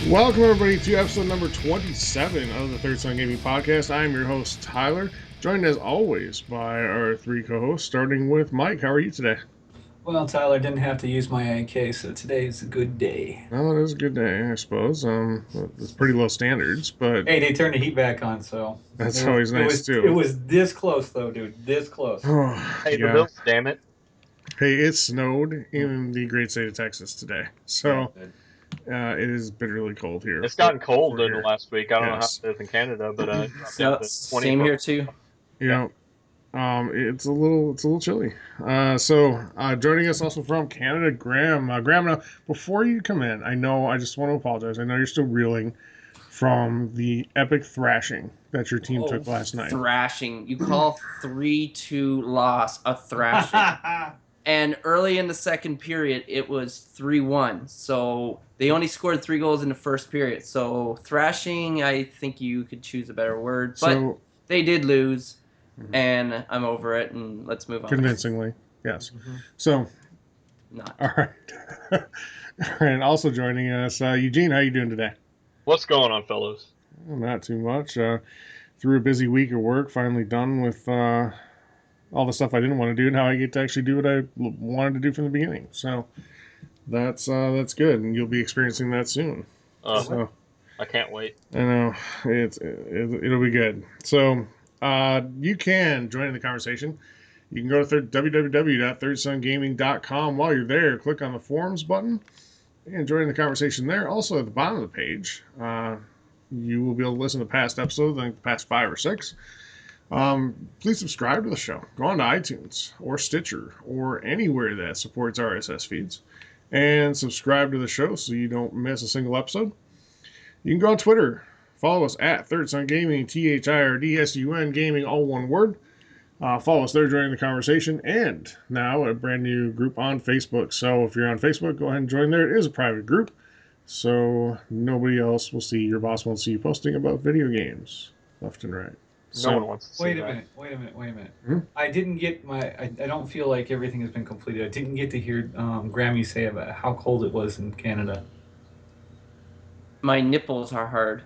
Welcome, everybody, to episode number 27 of the Third Son Gaming Podcast. I am your host, Tyler, joined as always by our three co-hosts, starting with Mike. How are you today? Well, Tyler didn't have to use my AK, so today is a good day. Well, it is a good day, I suppose. It's pretty low standards, but Hey, they turned the heat back on, so that's always it nice, was it too. was this close though, dude. This close. Oh, Hey, the yeah. Bills, damn it. Hey, it snowed in the great state of Texas today, so it is bitterly cold here. It's gotten cold in the here. last week. I don't know how Yes. it is in Canada, but it dropped So, down to 20 same here too. Yeah. It's a little chilly. Joining us also from Canada, Graham. Graham, now, before you come in, I just want to apologize. I know you're still reeling from the epic thrashing that your team took last night. Thrashing. You call 3-2 loss a thrashing. And early in the second period, it was 3-1. So they only scored 3 goals in the first period. So thrashing, I think you could choose a better word. But they did lose, and I'm over it, and let's move on. Convincingly, yes. So, Not. all right. All right, also joining us, Eugene, how you doing today? What's going on, fellows? Not too much. Through a busy week of work, finally done with all the stuff I didn't want to do. Now I get to actually do what I wanted to do from the beginning. So that's good, and you'll be experiencing that soon. I can't wait. I know it'll be good. So you can join in the conversation. You can go to www.thirdsongaming.com. While you're there, click on the forums button and join the conversation there. Also, at the bottom of the page, you will be able to listen to past episodes, I think the past 5 or 6. Please subscribe to the show. Go on to iTunes or Stitcher or anywhere that supports RSS feeds and subscribe to the show so you don't miss a single episode. You can go on Twitter. Follow us at Third Son Gaming, THIRDSUN Gaming, all one word. Follow us there during the conversation, and now a brand new group on Facebook. So if you're on Facebook, go ahead and join there. It is a private group, so nobody else will see. Your boss won't see you posting about video games left and right. No one wants to see Wait a that. minute. Hmm? I didn't get I don't feel like everything has been completed. I didn't get to hear Grammy say about how cold it was in Canada. My nipples are hard.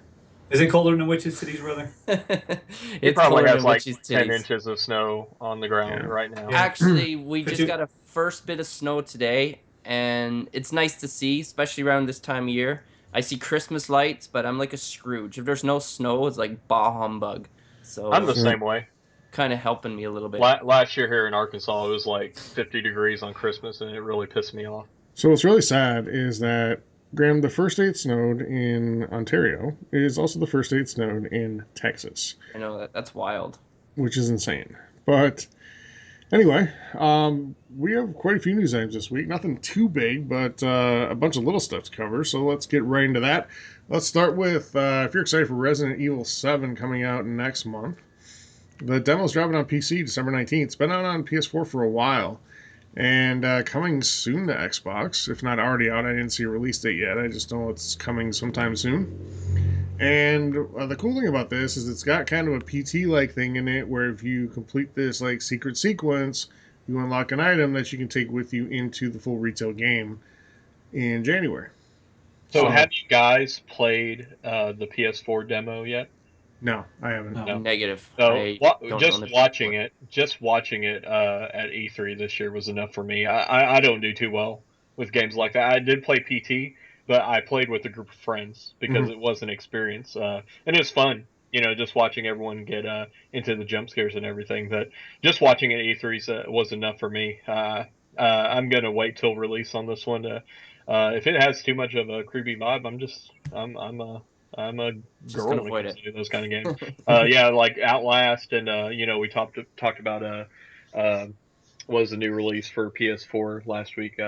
Is it colder than Witches City's, brother? It It's probably colder has than like Witch's 10 titties. inches of snow on the ground Yeah. right now. Yeah. Actually, we But just you- got a first bit of snow today, and it's nice to see, especially around this time of year. I see Christmas lights, but I'm like a Scrooge. If there's no snow, it's like bah humbug. So I'm the Sure. same way. kind of helping me a little bit. Last year here in Arkansas, it was like 50 degrees on Christmas, and it really pissed me off. So what's really sad is that, Graham, the first day it snowed in Ontario is also the first day it snowed in Texas, I know that's wild. which is insane. But anyway, we have quite a few news items this week. Nothing too big, but a bunch of little stuff to cover. So let's get right into that. Let's start with, if you're excited for Resident Evil 7 coming out next month. The demo's dropping on PC December 19th. It's been out on PS4 for a while. And coming soon to Xbox, if not already out. I didn't see a release date yet. I just know it's coming sometime soon. And the cool thing about this is it's got kind of a PT-like thing in it, where if you complete this like secret sequence, you unlock an item that you can take with you into the full retail game in January. So, have you guys played the PS4 demo yet? No, I haven't. No. No. Negative. So I don't just own it. watching it at E3 this year was enough for me. I don't do too well with games like that. I did play PT, but I played with a group of friends because it was an experience, and it was fun. You know, just watching everyone get into the jump scares and everything. But just watching it at E3 was enough for me. I'm gonna wait till release on this one. If it has too much of a creepy vibe, I'm a Just girl gonna when avoid it comes it. to those kind of games. Yeah, like Outlast, and we talked about what was the new release for PS4 last week?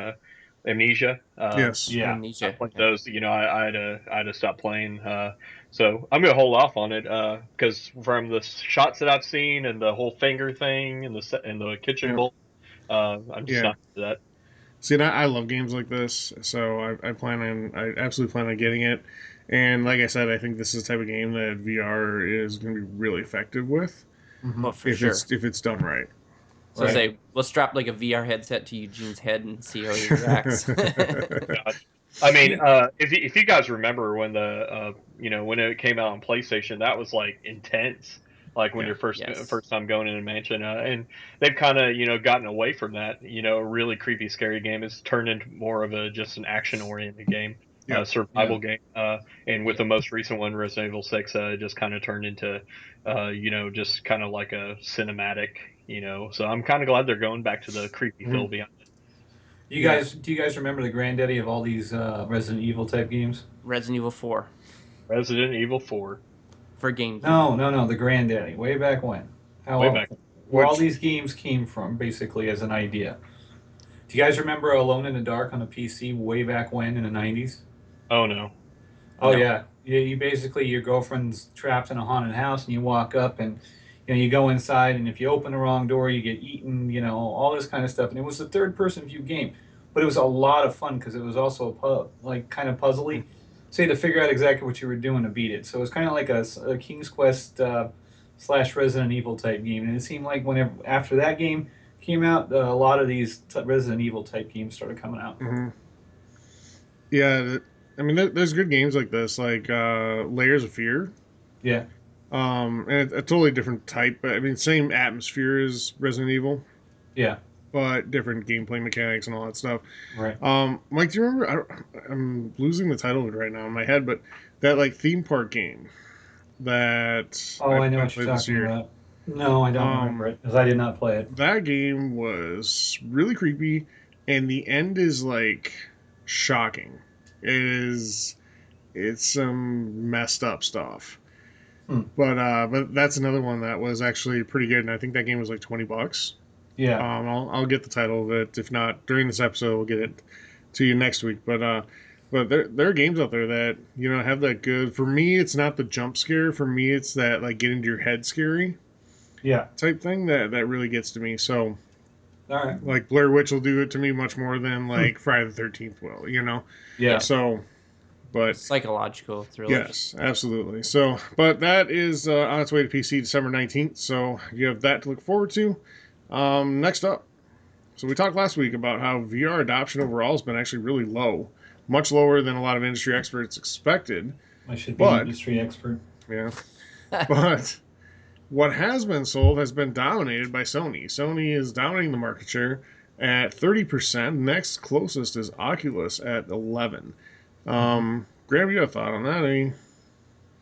Amnesia. Yes. Yeah. I Amnesia. played those. You know, I had to stop playing. So I'm gonna hold off on it because from the shots that I've seen and the whole finger thing and the kitchen Yeah. bowl, I'm just Yeah. not into that. See, and I love games like this, so I absolutely plan on getting it. And like I said, I think this is the type of game that VR is going to be really effective with Well, for if sure. it's done right. So Right. say we'll strap like a VR headset to Eugene's head and see how he reacts. God. I mean, if you guys remember when when it came out on PlayStation, that was like intense. Like when Yeah. you're Yes. first time going in a mansion, and they've kind of gotten away from that. A really creepy, scary game has turned into more of a just an action oriented game, Yeah. survival game. And with Yeah. the most recent one, Resident Evil 6, just kind of turned into, just kind of like a cinematic. So I'm kind of glad they're going back to the creepy feel Mhm. beyond. Yeah. Do you guys remember the granddaddy of all these Resident Evil type games? Resident Evil 4 Resident Evil 4, for GameCube. No, the granddaddy, way back when. way How back. where all Which these games came from, basically as an idea. Do you guys remember Alone in the Dark on the PC way back when in the 90s? Oh no. Oh No. yeah, you basically your girlfriend's trapped in a haunted house, and you walk up and you go inside, and if you open the wrong door, you get eaten. All this kind of stuff. And it was a third-person view game, but it was a lot of fun because it was also like kind of puzzly. So you had to figure out exactly what you were doing to beat it. So it was kind of like a King's Quest slash Resident Evil type game. And it seemed like whenever after that game came out, a lot of these Resident Evil type games started coming out. mhm. Yeah, I mean, there's good games like this, like Layers of Fear. Yeah, And a totally different type, but I mean, same atmosphere as Resident Evil, yeah, but different gameplay mechanics and all that stuff. right. Mike, do you remember? I'm losing the title of it right now in my head, but that like theme park game that Oh, I know I what played you're this talking year. about. No, I don't remember Um, it because I did not play it. that game was really creepy, and the end is like shocking. It is. It's some messed up stuff. Hmm. But that's another one that was actually pretty good, and I think that game was like $20. Yeah. I'll get the title of it. If not during this episode, we'll get it to you next week. But there are games out there that have that good. For me, it's not the jump scare. For me, it's that like get into your head scary Yeah. type thing that really gets to me. So All right. like Blair Witch will do it to me much more than Hmm. like Friday the 13th will. Yeah. So but Psychological thrillers. yes, absolutely. So, but that is on its way to PC December 19th. So you have that to look forward to. Next up, so we talked last week about how VR adoption overall has been actually really low, much lower than a lot of industry experts expected. I should be an But, industry expert. yeah, but what has been sold has been dominated by Sony. Sony is dominating the market share at 30%. Next closest is Oculus at 11. Graham, you got a thought on that?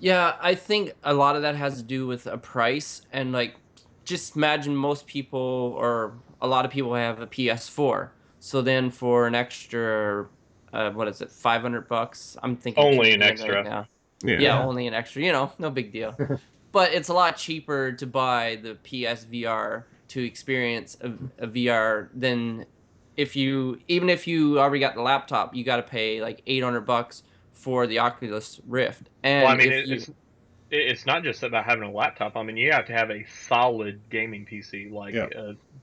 Yeah, I think a lot of that has to do with a price and like just imagine most people or a lot of people have a PS4. So then for an extra what is it, $500? I'm thinking Only an Canadian right extra. now. Yeah. Yeah, Yeah. only an extra, no big deal. But it's a lot cheaper to buy the PSVR to experience a VR than even if you already got the laptop, you got to pay like $800 for the Oculus Rift. Well, I And mean, if you it's not just about having a laptop. I mean, you have to have a solid gaming PC, like Yep.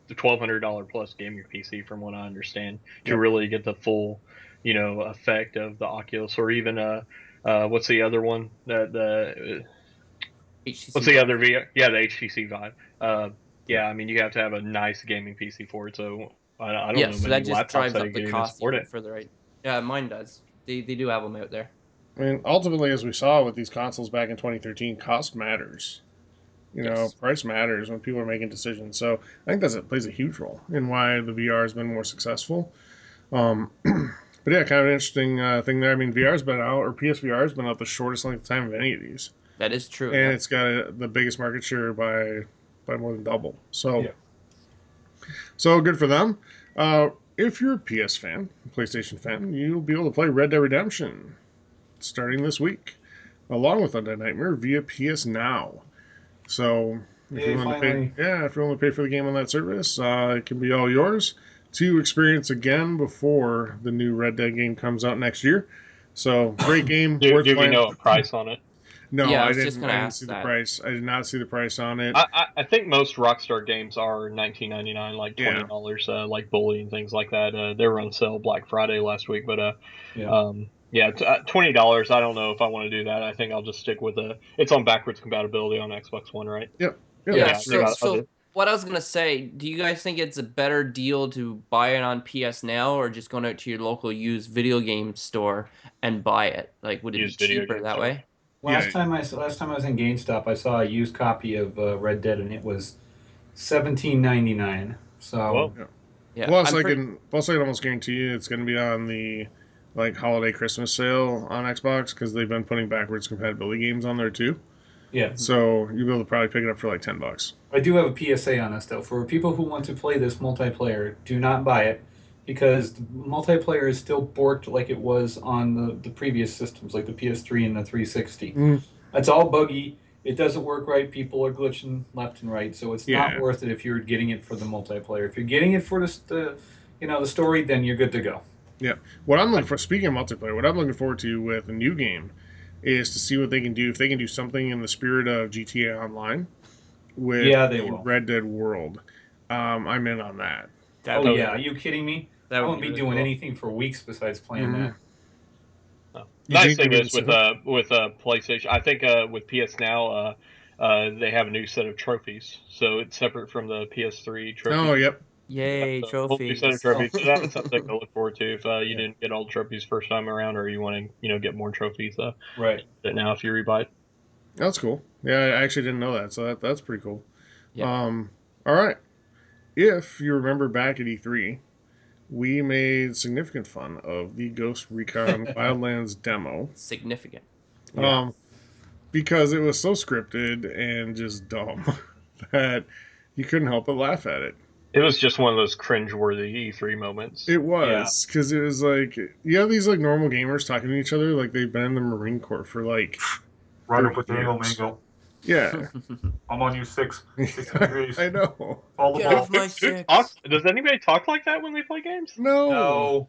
the $1,200 plus gaming PC, from what I understand, to Yep. really get the full, effect of the Oculus, or even what's the other one? HTC What's the Vive. other VR? Yeah, the HTC Vive. Yeah, I mean, you have to have a nice gaming PC for it. So I don't Yeah, know so that many just laptops drives that up the can even cost support even it. further, right? Yeah, mine does. They do have them out there. I mean, ultimately, as we saw with these consoles back in 2013, cost matters. Yes. Price matters when people are making decisions. So I think that plays a huge role in why the VR has been more successful. But yeah, kind of an interesting thing there. I mean, VR's been out, or PSVR has been out the shortest length of time of any of these, That is true, and yeah. it's got the biggest market share by more than double. So Yeah. so good for them. If you're a PS fan, PlayStation fan, you'll be able to play Red Dead Redemption starting this week, along with Undead Nightmare via PS Now. So if you're Yay! willing to pay, Finally. yeah, if you're willing to pay for the game on that service, it can be all yours to experience again before the new Red Dead game comes out next year. So great game, Do worth do we playing. know a price on it? No, Yeah, I I was just didn't. gonna I didn't see ask the that. price. I did not see the price on it. I think most Rockstar games are $19.99, like Yeah, $20, like Bully and things like that. They were on sale Black Friday last week, but Yeah. yeah, $20. I don't know if I want to do that. I think I'll just stick with It's on backwards compatibility on Xbox One, right? yep, yep. Yeah, Yeah, I think still I'll do. what I was gonna say, do you guys think it's a better deal to buy it on PS Now or just going out to your local used video game store and buy it? Like, would it be Used video cheaper game that store. way? Yeah. Last time I was in GameStop, I saw a used copy of Red Dead, and it was 17.99. So Well, Yeah. Yeah, Plus, I'm I pretty. can almost guarantee you it's going to be on the like holiday Christmas sale on Xbox because they've been putting backwards compatibility games on there too. yeah, Mhm. So you'll be able to probably pick it up for like $10. I do have a PSA on this though. For people who want to play this multiplayer, do not buy it because the multiplayer is still borked like it was on the previous systems, like the PS3 and the 360. Mm, It's all buggy. It doesn't work right. People are glitching left and right, so it's not yeah, worth it if you're getting it for the multiplayer. If you're getting it for the story, then you're good to go. yeah. What I'm looking for, speaking of multiplayer, what I'm looking forward to with a new game is to see what they can do. If they can do something in the spirit of GTA Online with Yeah, they the will. Red Dead world, I'm in on that. That'd Oh be oh yeah, yeah. are you kidding me? that I would won't be be really doing cool. anything for weeks besides playing Mm-hmm. that. Oh. Nice Eugene, you thing were gonna is say something? with PlayStation, I think with PS Now, they have a new set of trophies, so it's separate from the PS3 Oh, trophies. yep. Yeah, Yay, so whole new set of trophies! Oh, trophies. So that's something to look forward to if you Yeah, didn't get all the trophies first time around, or you want to get more trophies. right. Get it now if you rebuy it. that's cool. Yeah, I actually didn't know that, so that's pretty cool. Yep, Um, all right. If you remember back at E3, we made significant fun of the Ghost Recon Wildlands demo. significant. Yeah. Um, because it was so scripted and just dumb that you couldn't help but laugh at it. It was just one of those cringe-worthy E3 moments. It Yeah. was because it was like you have these like normal gamers talking to each other like they've been in the Marine Corps for like Right up 30 with the angle, years. Mango. Yeah, I'm on you 60 degrees. I know. Fall the Get Who, off ball. who, my who talks? six. Does anybody talk like that when they play games? No, No.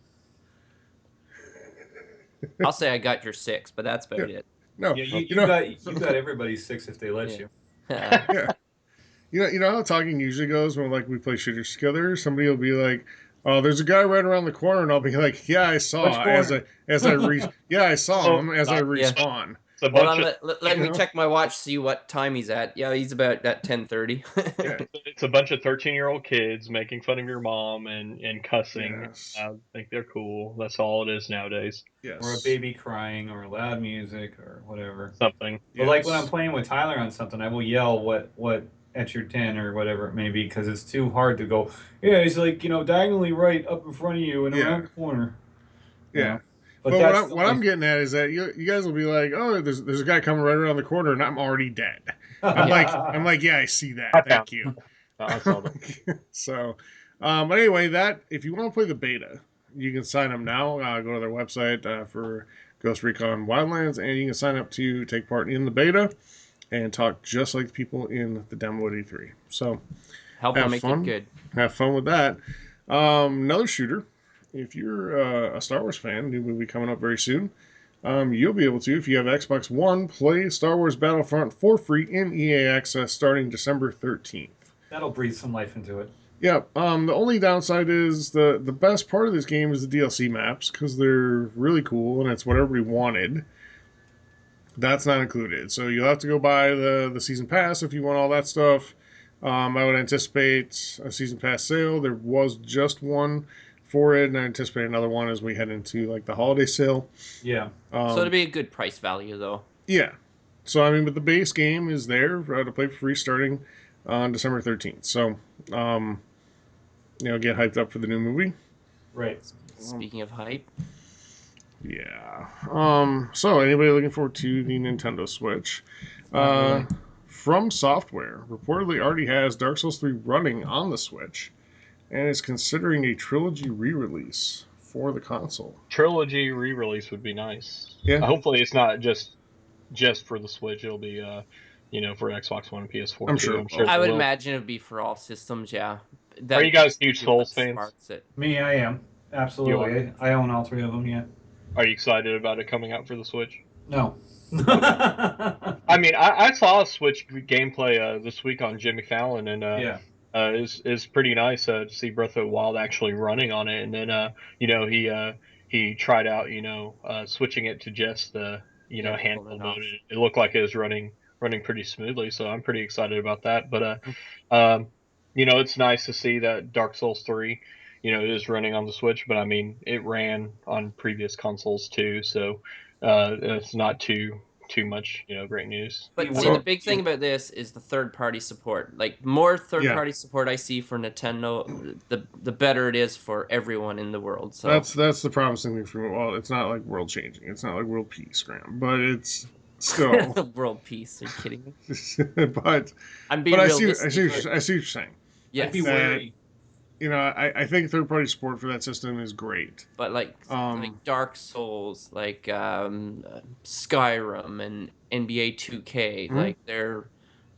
I'll say I got your six, but that's yeah, about it. no. Yeah, Oh, You you know, got you got everybody's six if they let Yeah. you. yeah. You know how talking usually goes when like we play shooters together. Somebody will be like, "Oh, there's a guy right around the corner," and I'll be like, "Yeah, I Which saw." corner? Yeah, I saw oh, him as I God, Yeah. respawn. it's a Hold bunch on, of let You me know? check my watch, see what time he's at. Yeah, he's about at 10:30. Yeah. it's a bunch of 13-year-old kids making fun of your mom and cussing. Yes. I think they're cool. That's all it is nowadays. Or a Yes. baby crying or loud music or whatever. Something. But like when I'm Yes. playing with Tyler on something, I will yell what at your 10 or whatever it may be because it's too hard to go. Yeah, he's like diagonally right up in front of you and around Yeah. the corner. You Yeah. know, but But that's the what I'm only. getting at is that you guys will be like, "Oh, there's a guy coming right around the corner, and I'm already dead." Yeah. I'm like, "Yeah, I see I that. found. Thank you." I saw that. So, but anyway, that if you want to play the beta, you can sign up now. Go to their website for Ghost Recon Wildlands, and you can sign up to take part in the beta and talk just like the people in the demo at E3. So Help them have make it fun, good. have fun with that. Another shooter. If you're a Star Wars fan, new movie coming up very soon. You'll be able to, if you have Xbox One, play Star Wars Battlefront for free in EA Access starting December 13th. That'll breathe some life into it. Yeah, the only downside is the best part of this game is the DLC maps because they're really cool and it's what everybody wanted. That's not included, so you'll have to go buy the season pass if you want all that stuff. I would anticipate a season pass sale. There was just one for it, and I anticipate another one as we head into like the holiday sale. Yeah. So it'll Um, be a good price value, though. yeah, so I mean, but the base game is there to play for free starting on December 13th. So um, get hyped up for the new movie. Right. Um, Speaking of hype, Yeah. So anybody looking forward to the Nintendo Switch? Not Uh, really. From Software reportedly already has Dark Souls 3 running on the Switch and is considering a trilogy re-release for the console. Trilogy re-release would be nice. Yeah, Hopefully, it's not just for the Switch. It'll be for Xbox One and PS4 I'm too. sure it I'm sure will. I they would will. imagine it would be for all systems. Yeah, Are you that guys seems to huge be what Souls fans? sparks it. Me, I am You are. absolutely. I own all three of them. Yeah. Are you excited about it coming out for the Switch? No. Okay. I mean, I saw Switch gameplay this week on Jimmy Fallon, and Yeah. is pretty nice to see Breath of the Wild actually running on it. And then he tried out switching it to just the Yeah, pull handheld it mode. off. It looked like it was running pretty smoothly, so I'm pretty excited about that. But Mm. It's nice to see that Dark Souls 3, is running on the Switch, but I mean, it ran on previous consoles too, so it's not too much, great news. But see, the So big thing about this is the third party support. Like more third yeah, party support I see for Nintendo, the better it is for everyone in the world. So that's the promising thing for me. Well, it's not like world changing. It's not like world peace, Graham, but it's still. world peace. Are you kidding me? but I'm but being I see realistic. what you're saying. I'd be Yes, That wary. I think third party support for that system is great. but like Um, Dark Souls, like Skyrim and NBA 2K, mhm. like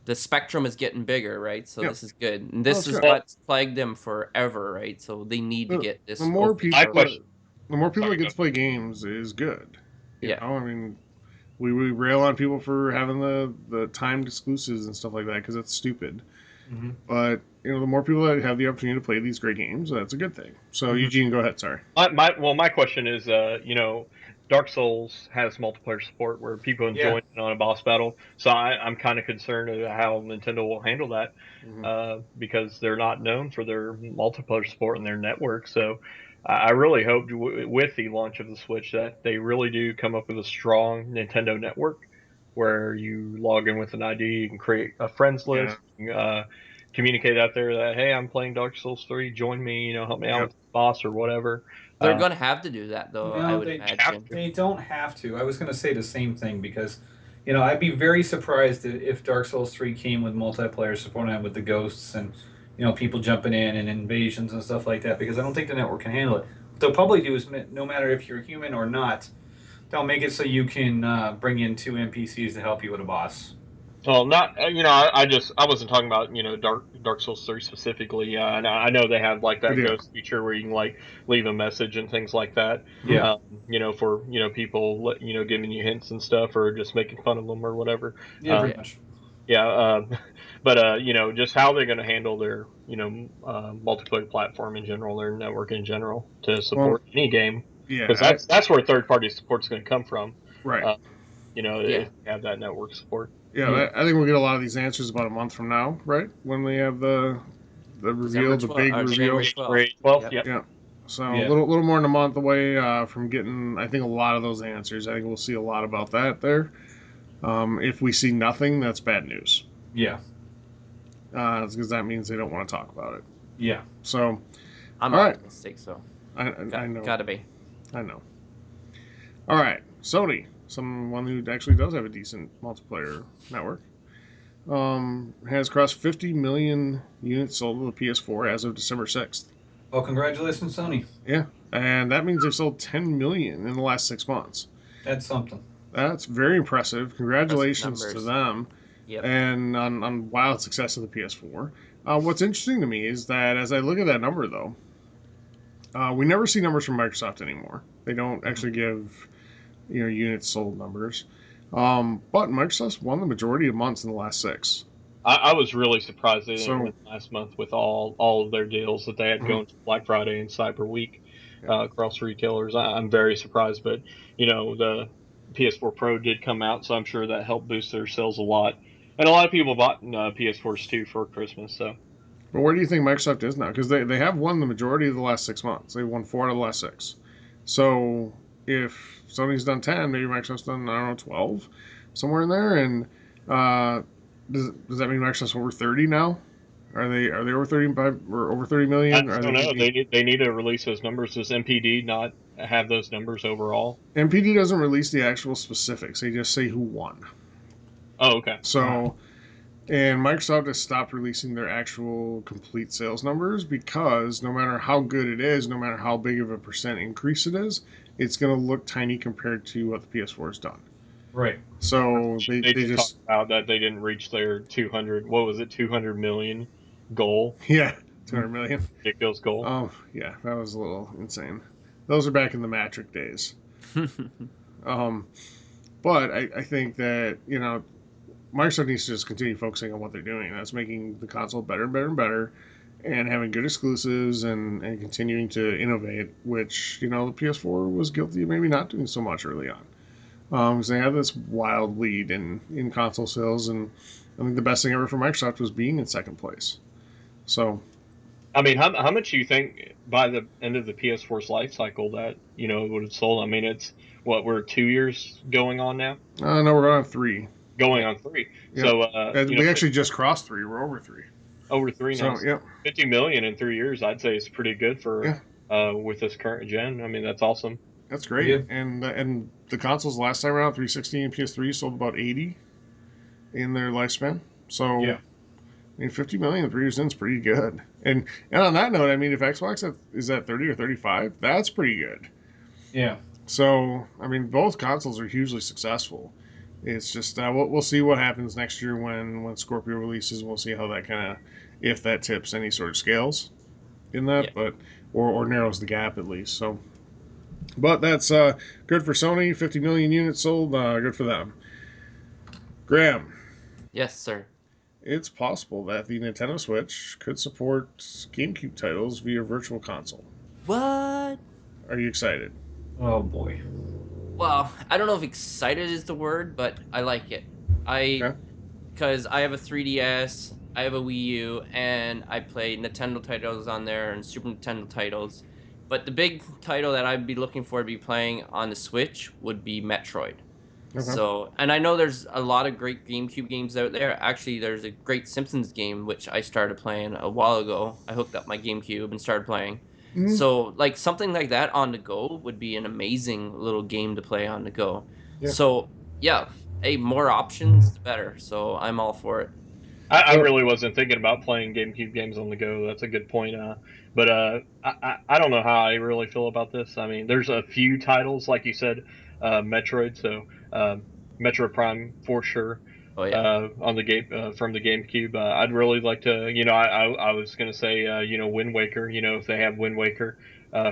the spectrum is getting bigger, right? So Yeah, this is good. And well, this it's is good. Well, what's plagued them forever, right? So they need to The, get the this more open my people for that question. the more people that Sorry, get go. to play games is good. yeah. I mean, we rail on people for having the timed exclusives and stuff like that because it's stupid. Hmm. But the more people that have the opportunity to play these great games, that's a good thing. So Mhm. Eugene, go ahead. Sorry. My question is, Dark Souls has multiplayer support where people can Yeah. join in on a boss battle. So I'm kind of concerned of how Nintendo will handle that, Hmm. because they're not known for their multiplayer support in their network. So I really hope with the launch of the Switch that they really do come up with a strong Nintendo network where you log in with an ID, you can create a friends Yeah. list, communicate out there that, hey, I'm playing Dark Souls 3, join me, help me out Yep. with the boss or whatever. They're Uh, gonna have to do that though, I No, would they have imagine. to. they don't have to. I was going to say the same thing because, I'd be very surprised if Dark Souls 3 came with multiplayer support and with the ghosts and, people jumping in and invasions and stuff like that because I don't think the network can handle it. What they'll probably do is, no matter if you're human or not, they'll make it so you can bring in two NPCs to help you with a boss. Well, not I wasn't talking about Dark Souls 3 specifically. And I know they have like But that yeah. ghost feature where you can like leave a message and things like that. Mhm. Yeah. For people giving you hints and stuff or just making fun of them or whatever. Yeah, Um, pretty Yeah. much. yeah, but just how they're going to handle their multiplayer platform in general, their network in general to Well, support any game, because yeah. that's where third party support's going to come from. Right. Uh, Yeah. if you have that network support. Yeah. Yeah. I think we'll get a lot of these answers about a month from now, right? When we have the reveal, December the 12th big or reveal. January January 12th. 12th. Yep. Yep. Yeah. So a Yeah. little more than a month away from getting, I think, a lot of those answers. I think we'll see a lot about that there. If we see nothing, that's bad news, Yeah. because that means they don't want to talk about it. Yeah. So, I'm all right, optimistic, so I know, gotta be. I know. All right, Sony, someone who actually does have a decent multiplayer network, has crossed 50 million units sold of the PS4 as of December 6th. Well, congratulations, Sony. Yeah, and that means they've sold 10 million in the last 6 months. That's something. That's very impressive. Impressive Congratulations to numbers. them, Yep. and on wild success of the PS4. What's interesting to me is that as I look at that number, though, we never see numbers from Microsoft anymore. They don't Mhm. actually give units sold numbers. But Microsoft's won the majority of months in the last six. I was really surprised they didn't So win last month with all of their deals that they had mhm, going for Black Friday and Cyber Week yeah. across retailers. I'm very surprised, but the PS4 Pro did come out, so I'm sure that helped boost their sales a lot. And a lot of people bought PS4s too for Christmas. So But where do you think Microsoft is now? Because they have won the majority of the last 6 months. They won 4 out of the last 6. So if Sony's done 10, maybe Microsoft's done, I don't know, 12, somewhere in there. And uh, does that mean Microsoft's over 30 now? Are they over 35 or over 30 I million? Are don't they know. maybe They need to release those numbers. Does MPD not have those numbers overall? MPD doesn't release the actual specifics. They just say who won. Oh, okay. Ah. So and Microsoft has stopped releasing their actual complete sales numbers because no matter how good it is, no matter how big of a percent increase it is, it's going to look tiny compared to what the PS4 has done. Right. So They they did talk just about that they didn't reach their 200. What was it? 200 million goal. yeah, 200 Mhm. million. Ridiculous goal. Oh yeah, that was a little insane. Those are back in the Matrix days. Um, but I think that Microsoft needs to just continue focusing on what they're doing. That's making the console better and better and better, and having good exclusives and continuing to innovate. Which the PS4 was guilty of maybe not doing so much early on, because they had this wild lead in console sales, and I think the best thing ever for Microsoft was being in second place. So I mean, how much do you think by the end of the PS4's life cycle that it would have sold? I mean, it's what we're 2 years going on now, no, we're on 3. going on 3. Yep. So And we actually just crossed 3. We're over 3. over 3 now. So So yep. 50 million in 3 years, I'd say is pretty good for Yeah, with this current gen. I mean, that's awesome. that's great. Yeah. And the consoles last time around, 360 and PS3 sold about 80 in their lifespan. So Yeah. I mean, 50 million in 3 years in is pretty good. And on that note, I mean, if Xbox is at 30 or 35, that's pretty good. Yeah. So I mean, both consoles are hugely successful. It's just we'll see what happens next year when Scorpio releases. We'll see how that kind of if that tips any sort of scales in Yeah. that, but or narrows the gap at least. So, but that's good for Sony. 50 million units sold. Good for them. Graham, Yes, sir. it's possible that the Nintendo Switch could support GameCube titles via Virtual Console. What? Are you excited? Oh boy. Well, I don't know if excited is the word, but I like it. I Okay. because I have a 3DS, I have a Wii U, and I play Nintendo titles on there and Super Nintendo titles. But the big title that I'd be looking for to be playing on the Switch would be Metroid. Okay. So, and I know there's a lot of great GameCube games out there. Actually, there's a great Simpsons game which I started playing a while ago. I hooked up my GameCube and started playing. Mm-hmm. So, like something like that on the go would be an amazing little game to play on the go. Yeah. So, yeah, hey, more options the better. So, I'm all for it. I So really wasn't thinking about playing GameCube games on the go. That's a good point. But I don't know how I really feel about this. I mean, there's a few titles, like you said, Metroid. So Metroid Prime for sure. Oh yeah, On the game from the GameCube, I'd really like to. I was gonna say, Wind Waker. If they have Wind Waker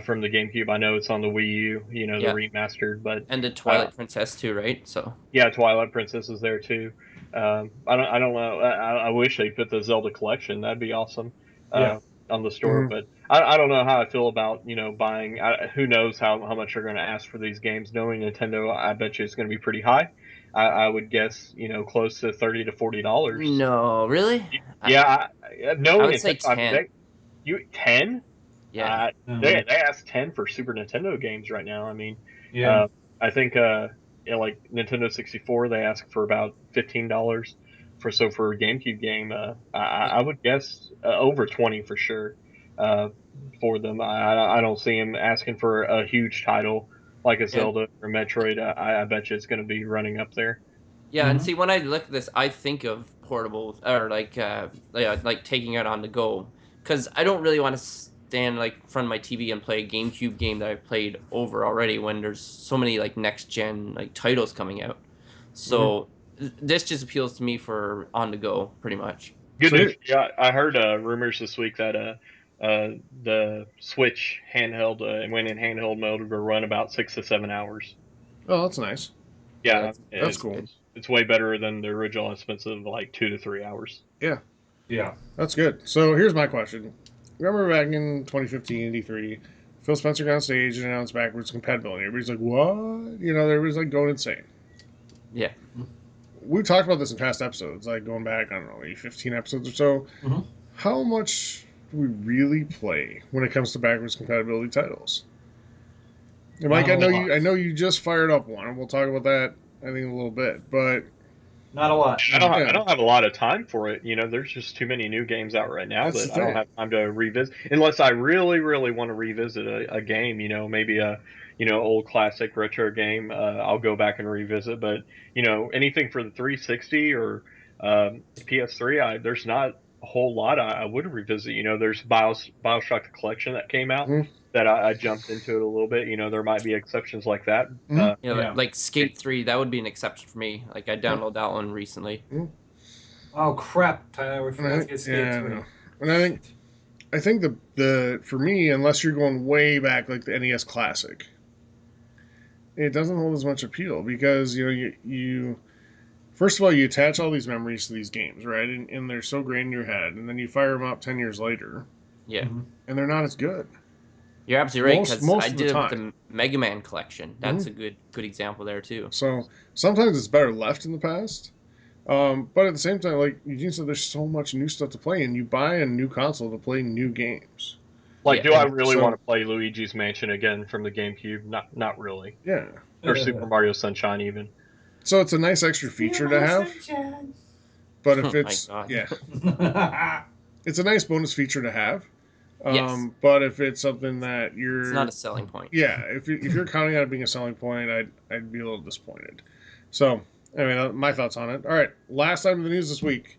from the GameCube, I know it's on the Wii U. The yeah, remastered, but and the uh, Twilight Princess too, right? So, yeah, Twilight Princess is there too. I don't know. I wish they put the Zelda collection. That'd be awesome. Yeah. Uh, on the store, mhm. but I don't know how I feel about buying. Who knows how much they're going to ask for these games? Knowing Nintendo, I bet you it's going to be pretty high. I would guess close to $30 to $40. no, really, Yeah, I knowing would Nintendo, say I mean 10. 10. Yeah, They ask 10 for Super Nintendo games right now. I mean, Yeah. uh, I think like Nintendo 64, they ask for about $15 for a GameCube game. I would guess over 20 for sure uh, for them. I don't see them asking for a huge title like a yeah. Zelda or Metroid. I bet you it's going to be running up there. Yeah, and Mm-hmm. see, when I look at this, I think of portable or yeah, like taking it on the go, because I don't really want to stand like in front of my TV and play a GameCube game that I've played over already when there's so many like next gen like titles coming out. Mhm. So this just appeals to me for on the go, pretty much. Good So news. here, Yeah, I heard rumors this week that the Switch handheld went in handheld mode will run about 6 to 7 hours. oh, that's nice. Yeah, Yeah, That's it, cool. good. it's way better than the original estimates of like 2 to 3 hours. Yeah, Yeah. that's good. So here's my question. Remember back in 2015, D3, Phil Spencer got on stage and announced backwards compatibility. Everybody's like, what? Everybody's like going insane. Yeah, We've talked about this in past episodes, like going back, I don't know, maybe 15 episodes or so. Mm-hmm. How much do we really play when it comes to backwards compatibility titles? And Mike, Not a I lot. know you just fired up one, and we'll talk about that I think in a little bit. But Not a lot. No. I yeah, don't have a lot of time for it. There's just too many new games out right now that's the that I don't thing. have time to revisit unless I really, really want to revisit a game. Maybe a old classic retro game. I'll go back and revisit. But anything for the 360 or PS3, there's not a whole lot I would revisit. There's Bioshock the Collection that came out Mm-hmm. that I jumped into it a little bit. There might be exceptions like that. Mm-hmm. yeah, Yeah. like Skate 3, that would be an exception for me. Like I Yep. downloaded that one recently. Mm-hmm. Oh crap, Tyler. We And I forgot to think, get Skate yeah, I 3. know. And I think the for me, unless you're going way back like the NES Classic, it doesn't hold as much appeal because you first of all you attach all these memories to these games, right? And they're so great in your head, and then you fire them up 10 years later, Yeah. Mm-hmm. and they're not as good You're absolutely right because I most of the did it with time. the Mega Man collection. Mm-hmm. That's a good example there too. So sometimes it's better left in the past But at the same time, like Eugene said, there's so much new stuff to play, and you buy a new console to play new games. Like, Yeah. do I really want So to play Luigi's Mansion again from the GameCube? Not really. yeah, Or Super Mario Sunshine even. so it's a nice extra feature to have. But if Oh my it's god. yeah, it's a nice bonus feature to have. Yes. But if it's something that It's not a selling point. yeah, if you're counting on it being a selling point, I'd be a little disappointed. So anyway, my thoughts on it. All right, last item of the news this week.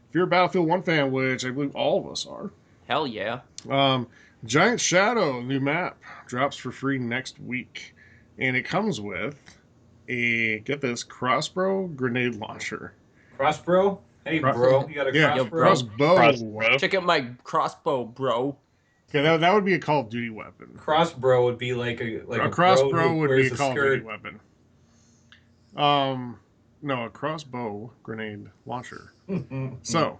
If you're a Battlefield 1 fan, which I believe all of us are, Hell yeah. um, Giant Shadow new map drops for free next week, and it comes with a get this crossbow grenade launcher. Crossbow? Hey, bro, you got a Yeah, Yo, crossbow? bro. crossbow. Check out my crossbow, bro. Okay, that would be a Call of Duty weapon. Crossbow would be like A a bro crossbow who would be wears a a Call of Duty skirt. weapon. No, a crossbow grenade launcher. So,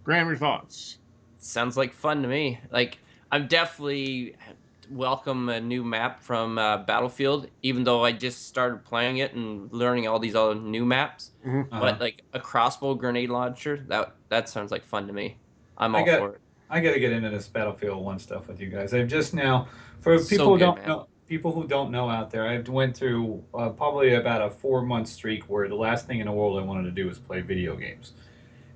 Graham, your thoughts? Sounds like fun to me. Like, I'm definitely welcome a new map from Battlefield, even though I just started playing it and learning all these other new maps. Mm-hmm. But like a crossbow grenade launcher, that sounds like fun to me. I'm I all got for it. I got to get into this Battlefield 1 stuff with you guys. I've just now, for So good, man. people who don't know out there, I went through probably about a 4 month streak where the last thing in the world I wanted to do was play video games.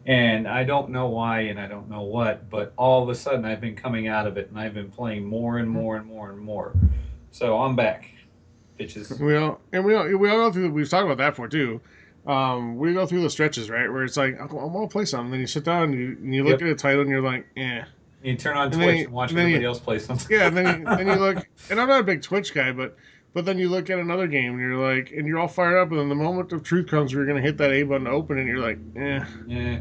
And I don't know why and I don't know what, but all of a sudden I've been coming out of it and I've been playing more and more and more and more. So I'm back, bitches. We all go through. We've talked about that before too. We go through the stretches, right, where it's like I want to play something. Then you sit down and you look Yep. at the title and you're like, eh. You turn on And then Twitch and watch and then everybody else play something. yeah, and then you look. And I'm not a big Twitch guy, but then you look at another game and you're like, and you're all fired up, and then the moment of truth comes, where you're gonna hit that A button to open, and you're like, eh. Yeah.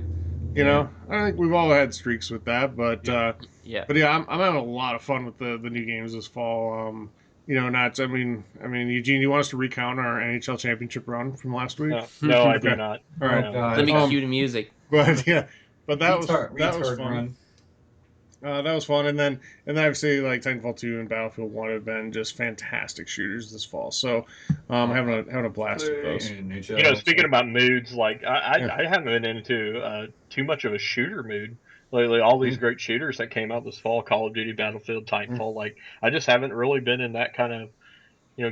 You know, I think we've all had streaks with that, but Yep. Yeah. but yeah, I'm having a lot of fun with the new games this fall. Not. I mean, Eugene, do you want us to recount our NHL championship run from last week? No, I do Okay. not. All Oh right. No. Let God. me cue the music. But yeah, but that was Retard fun. run. That was fun, and then obviously like Titanfall 2 and Battlefield 1 have been just fantastic shooters this fall. So, having a blast with Play those. NHL. Speaking about moods, like Yeah. I haven't been into too much of a shooter mood lately. All these Mm-hmm. great shooters that came out this fall, Call of Duty, Battlefield, Mm-hmm. Titanfall, like I just haven't really been in that kind of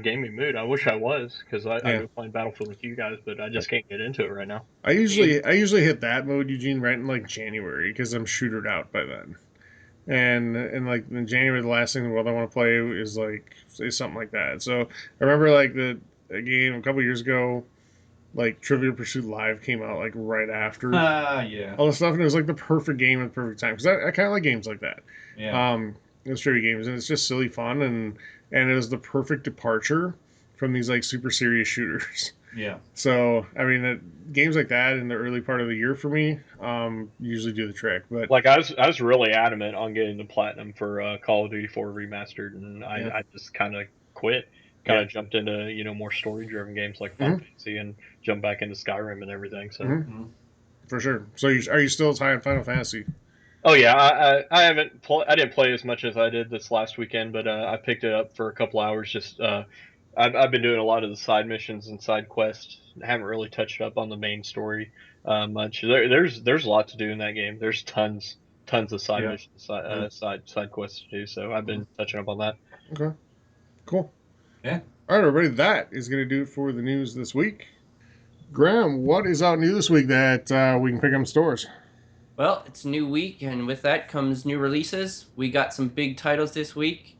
gaming mood. I wish I was because I Yeah. go playing Battlefield with you guys, but I just can't get into it right now. I usually hit that mode, Eugene, right in like January because I'm shootered out by then. And like in January, the last thing in the world I want to play is something like that. So I remember like a game a couple years ago, like Trivial Pursuit Live came out like right after Yeah. all this stuff, and it was like the perfect game at the perfect time because I kind of like games like that. Yeah. Those trivia games, and it's just silly fun, and it was the perfect departure from these like super serious shooters. Yeah. So I mean, games like that in the early part of the year for me usually do the trick. But Like I was really adamant on getting the platinum for Call of Duty 4 remastered, and yeah, I just kind of quit. Kind yeah, of jumped into more story driven games like Final hmm Fantasy and jumped back into Skyrim and everything. So. hmm Mhm. for sure. So are you still as high on Final Fantasy? Oh yeah, I haven't I didn't play as much as I did this last weekend, but I picked it up for a couple hours. Just I've been doing a lot of the side missions and side quests. I haven't really touched up on the main story much. There's a lot to do in that game. There's tons of side Yeah. missions, Yeah. side quests to do. So I've been touching up on that. Okay, cool. Yeah. All right, everybody, that is going to do it for the news this week. Graham, what is out new this week that we can pick up in stores? Well, it's a new week, and with that comes new releases. We got some big titles this week.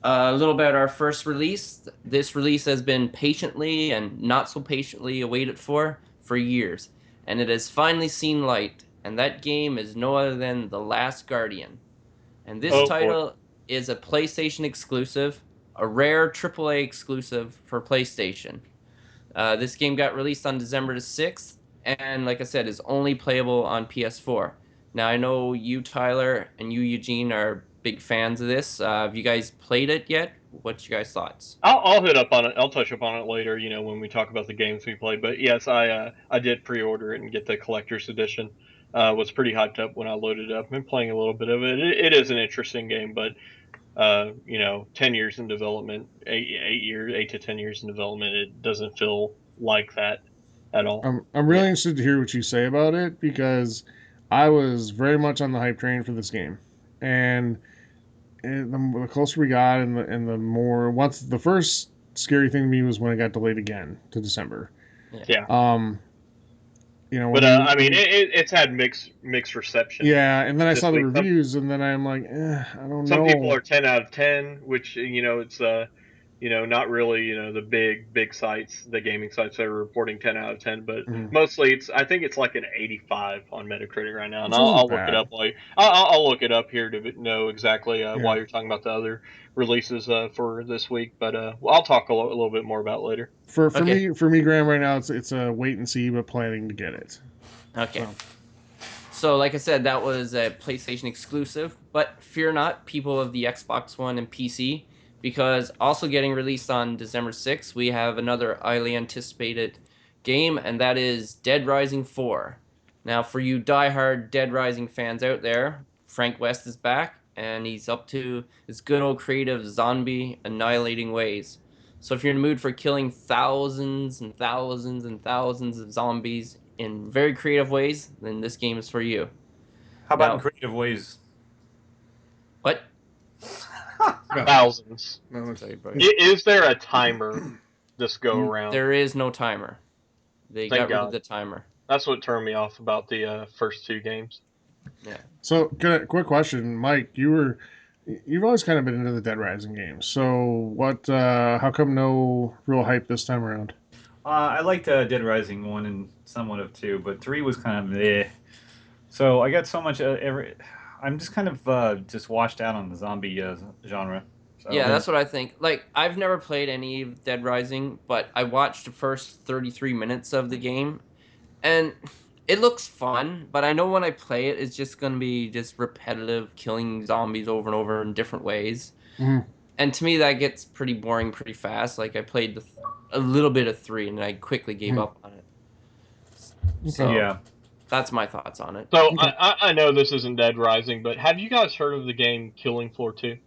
A little about our first release. This release has been patiently and not so patiently awaited for years, and it has finally seen light. And that game is no other than The Last Guardian. And this Oh boy. title is a PlayStation exclusive, a rare AAA exclusive for PlayStation. This game got released on December the 6th, and like I said, is only playable on PS4. Now, I know you, Tyler, and you, Eugene, are big fans of this. Have you guys played it yet? What's your guys' thoughts? I'll hit up on it. I'll touch up on it later. When we talk about the games we played. But yes, I did pre-order it and get the collector's edition. Was pretty hyped up when I loaded it up. Been playing a little bit of it. It is an interesting game, but 10 years in development, 8 to 10 years in development, it doesn't feel like that at all. I'm really Yeah. interested to hear what you say about it because I was very much on the hype train for this game, and the closer we got, and the more once the first scary thing to me was when it got delayed again to December. Yeah. Yeah. Um, But when we I mean, it's had mixed reception yeah, and then I this saw the week. reviews, and then I'm like, I don't Some people know. are 10 out of 10, which it's not really the big sites, the gaming sites that are reporting 10 out of 10, but Mhm. mostly I think it's like an 85 on Metacritic right now, and Which I'll, isn't I'll look it bad. up while I'll look it up here to know exactly Yeah. why you're talking about the other releases for this week, but well, I'll talk a little bit more about it later. Okay. For me, Graham, right now it's a wait and see, but planning to get it. Okay. So So, like I said, that was a PlayStation exclusive, but fear not, people of the Xbox One and PC, because also getting released on December 6th, we have another highly anticipated game, and that is Dead Rising 4. Now, for you diehard Dead Rising fans out there, Frank West is back, and he's up to his good old creative zombie annihilating ways. So, if you're in the mood for killing thousands and thousands and thousands of zombies in very creative ways, then this game is for you. How about in Now, creative ways? what? no, Thousands. no, Sorry, bro. Is there a timer this go around? There is no timer. They Thank got rid of God. the timer. That's what turned me off about the first two games. Yeah. So, quick question, Mike. You've always kind of been into the Dead Rising games. So, what? How come no real hype this time around? I liked Dead Rising 1 and somewhat of 2, but 3 was kind of eh. So I got so much I'm just kind of just washed out on the zombie genre. So Yeah, Yeah. that's what I think. Like, I've never played any of Dead Rising, but I watched the first 33 minutes of the game, and it looks fun, but I know when I play it, it's just going to be just repetitive, killing zombies over and over in different ways. Mhm. And to me, that gets pretty boring pretty fast. Like, I played a little bit of 3, and I quickly gave Mhm. up on it. Okay. So, yeah, that's my thoughts on it. So Okay. I know this isn't Dead Rising, but have you guys heard of the game Killing Floor 2? I've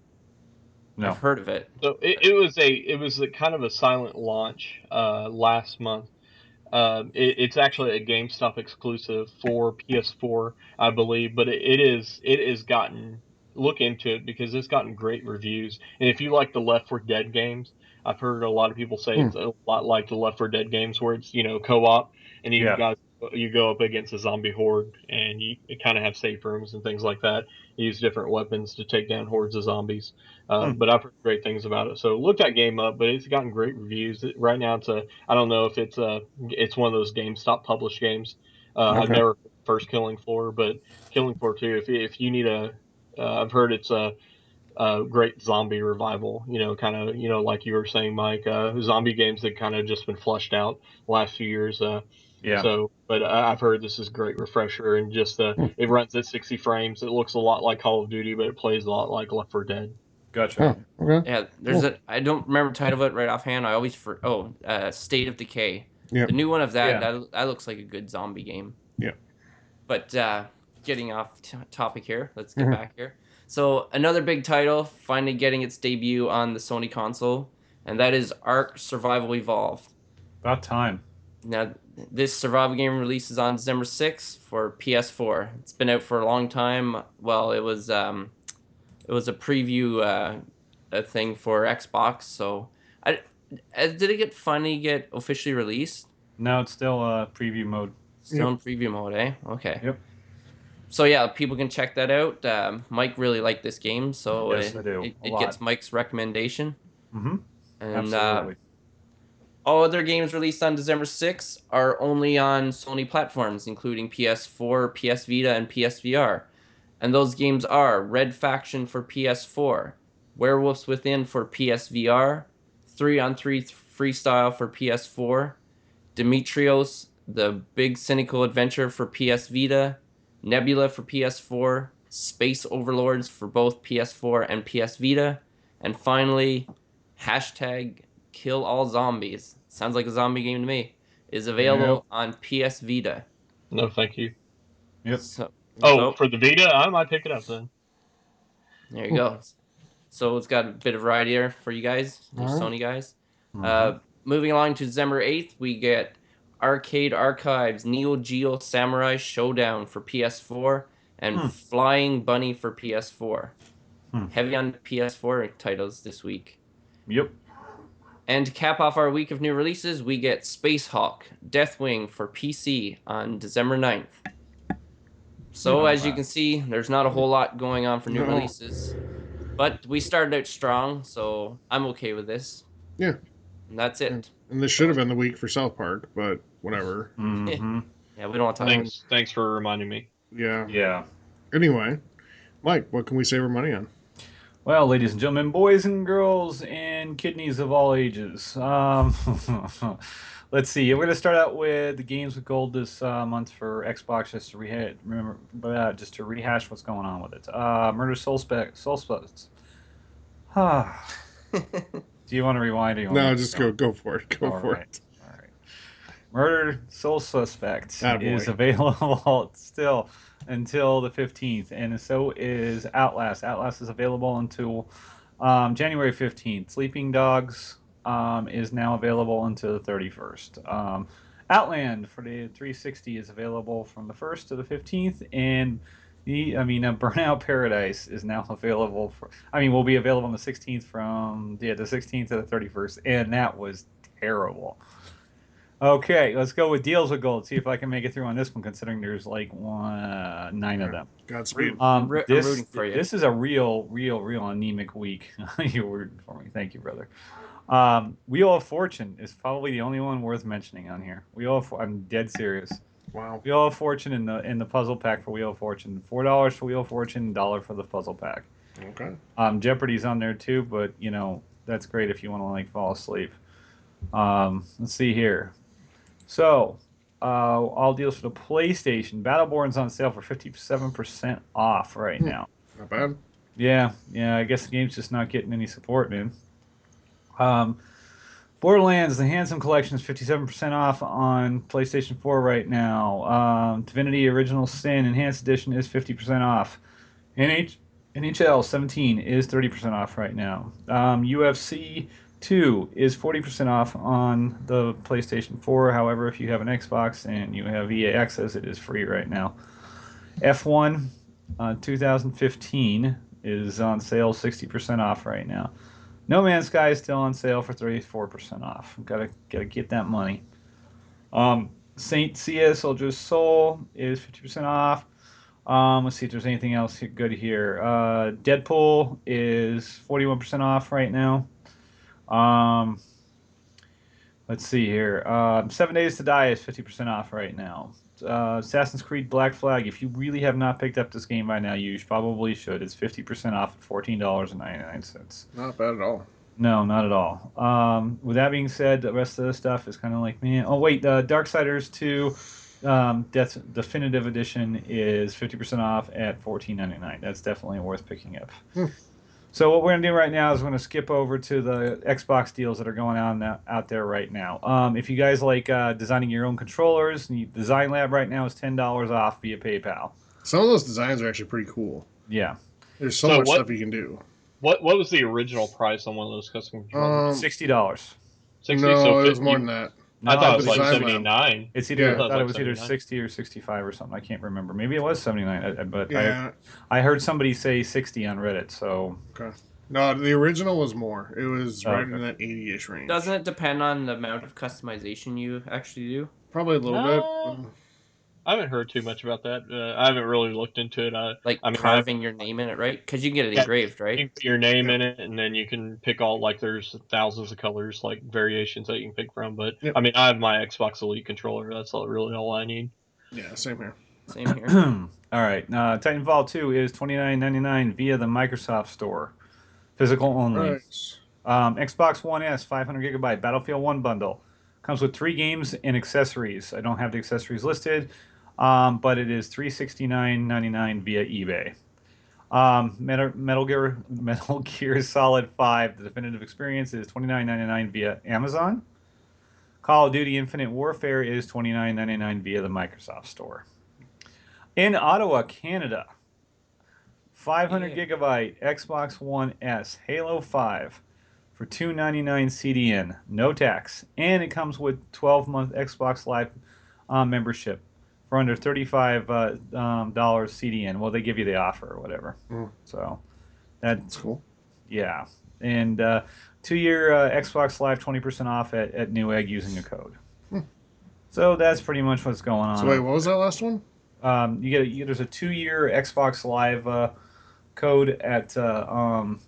no. heard of it. So it was a kind of a silent launch last month. It's actually a GameStop exclusive for PS4, I believe, but it has gotten look into it because it's gotten great reviews. And if you like the Left 4 Dead games, I've heard a lot of people say Hmm. it's a lot like the Left 4 Dead games where it's co-op and Yeah. you go up against a zombie horde and you kind of have safe rooms and things like that. You use different weapons to take down hordes of zombies. Hmm. But I've heard great things about it. So look that game up, but it's gotten great reviews. Right now I don't know if it's one of those GameStop published games. I've Okay. never heard of First Killing Floor, but Killing Floor 2. If you need I've heard it's a great zombie revival. Kind of like you were saying, Mike. Zombie games that kind of just been flushed out the last few years. Yeah. But I've heard this is a great refresher and just Hmm. it runs at 60 frames. It looks a lot like Call of Duty, but it plays a lot like Left 4 Dead. Gotcha. Huh. Okay. Yeah, there's Cool. a. I don't remember the title of it right offhand. I always State of Decay. The Yep. new one of that Yeah. that looks like a good zombie game. Yep. But getting off topic here, let's get Mhm. back here. So another big title finally getting its debut on the Sony console, and that is Ark Survival Evolved. About time. Now, this survival game releases on December 6th for PS4. It's been out for a long time. Well, it was a preview a thing for Xbox. So, I did it get finally get officially released? No, it's still preview mode. Still Yep. in preview mode, eh? Okay. Yep. So yeah, people can check that out. Mike really liked this game, so Yes, I do. A it gets lot. Mike's recommendation. Mm-hmm. And Absolutely. all other games released on December 6th are only on Sony platforms, including PS4, PS Vita, and PSVR. And those games are Red Faction for PS4, Werewolves Within for PSVR, 3 on 3 Freestyle for PS4, Demetrios, The Big Cynical Adventure for PS Vita, Nebula for PS4, Space Overlords for both PS4 and PS Vita, and finally, hashtag Kill All Zombies. Sounds like a zombie game to me. Is Yep. available on PS Vita. No, thank you. Yep. So, Oh, so for the Vita, I might pick it up then. there you Cool. go. So it's got a bit of variety here for you guys, you All right. Sony guys. Mm-hmm. Uh, moving along to December 8th, we get Arcade Archives, Neo Geo Samurai Showdown for PS4, and Flying Bunny for PS4. Heavy on PS4 titles this week. Yep. And to cap off our week of new releases, we get Space Hulk, Deathwing for PC on December 9th. So, as you can see, there's not a whole lot going on for new releases. But we started out strong, so I'm okay with this. Yeah. And that's it. And this should have been the week for South Park, but whatever. Mm-hmm. Yeah, we don't want to talk Thanks for reminding me. Yeah. Yeah. Anyway, Mike, what can we save our money on? Well, ladies and gentlemen, boys and girls, and kidneys of all ages. Let's see. We're going to start out with the games with gold this month for Xbox, just to rehash what's going on with it. Murder Soul Specs. Do you want to rewind? Or you want me No, to just go? go for it. Go for it. All right. Murder Soul Suspect Attaboy. is available still until the 15th, and so is Outlast. Outlast is available until January 15th. Sleeping Dogs is now available until the 31st. Outland for the 360 is available from the 1st to the 15th, and Burnout Paradise is now available will be available on the 16th from the 16th to the 31st, and that was terrible. Okay, let's go with deals with gold. See if I can make it through on this one, considering there's like 9 of them. Godspeed. I'm rooting for you. This is a real anemic week. You're rooting for me. Thank you, brother. Wheel of Fortune is probably the only one worth mentioning on here. I'm dead serious. Wow. Wheel of Fortune in the puzzle pack for Wheel of Fortune. $4 for Wheel of Fortune, $1 for the puzzle pack. Okay. Jeopardy's on there too, but that's great if you want to fall asleep. Let's see here. So, all deals for the PlayStation. Battleborn's on sale for 57% off right now. Not bad. Yeah. I guess the game's just not getting any support, man. Borderlands, the Handsome Collection is 57% off on PlayStation 4 right now. Divinity Original Sin Enhanced Edition is 50% off. NHL 17 is 30% off right now. UFC 2 is 40% off on the PlayStation 4. However, if you have an Xbox and you have EA Access, it is free right now. F1 2015 is on sale 60% off right now. No Man's Sky is still on sale for 34% off. Gotta get that money. Saint Seiya Soldier's Soul is 50% off. Let's see if there's anything else good here. Deadpool is 41% off right now. Let's see here. 7 Days to Die is 50% off right now. Assassin's Creed Black Flag, if you really have not picked up this game by now, you probably should. It's 50% off at $14.99. Not bad at all. No, not at all. With that being said, the rest of the stuff is kind of like, man. Oh, wait, Darksiders 2 Death Definitive Edition is 50% off at $14.99. That's definitely worth picking up. So what we're going to do right now is we're going to skip over to the Xbox deals that are going on out there right now. If you guys like designing your own controllers, the Design Lab right now is $10 off via PayPal. Some of those designs are actually pretty cool. Yeah. There's so much stuff you can do. What was the original price on one of those custom controllers? $60. 60. No, So it was more than that. I thought it was like Design 79. It's either Yeah. I thought it was either 79. 60 or 65 or something. I can't remember. Maybe it was 79. But Yeah. I heard somebody say 60 on Reddit. So Okay. No, the original was more. It was right in that 80-ish range. Doesn't it depend on the amount of customization you actually do? Probably a little bit. I haven't heard too much about that. I haven't really looked into it. Carving your name in it, right? Because you can get it engraved, right? You can put your name in it, and then you can pick all, there's thousands of colors, variations that you can pick from. But, Yep. I have my Xbox Elite controller. That's really all I need. Yeah, same here. Same here. All right. Titanfall 2 is $29.99 via the Microsoft Store. Physical only. Right. Xbox One S 500 gigabyte Battlefield 1 bundle. Comes with 3 games and accessories. I don't have the accessories listed, but it is $369.99 via eBay. Metal Gear Solid 5, the definitive experience, is $29.99 via Amazon. Call of Duty Infinite Warfare is $29.99 via the Microsoft Store. In Ottawa, Canada, 500 gigabyte Xbox One S Halo 5 for for $2.99 CDN, no tax, and it comes with 12-month Xbox Live membership for under $35 CDN. Well, they give you the offer or whatever. So That's cool. yeah, and 2-year Xbox Live 20% off at Newegg using a code. So that's pretty much what's going on. So wait, what was that last one? There's a 2-year Xbox Live code at Newegg.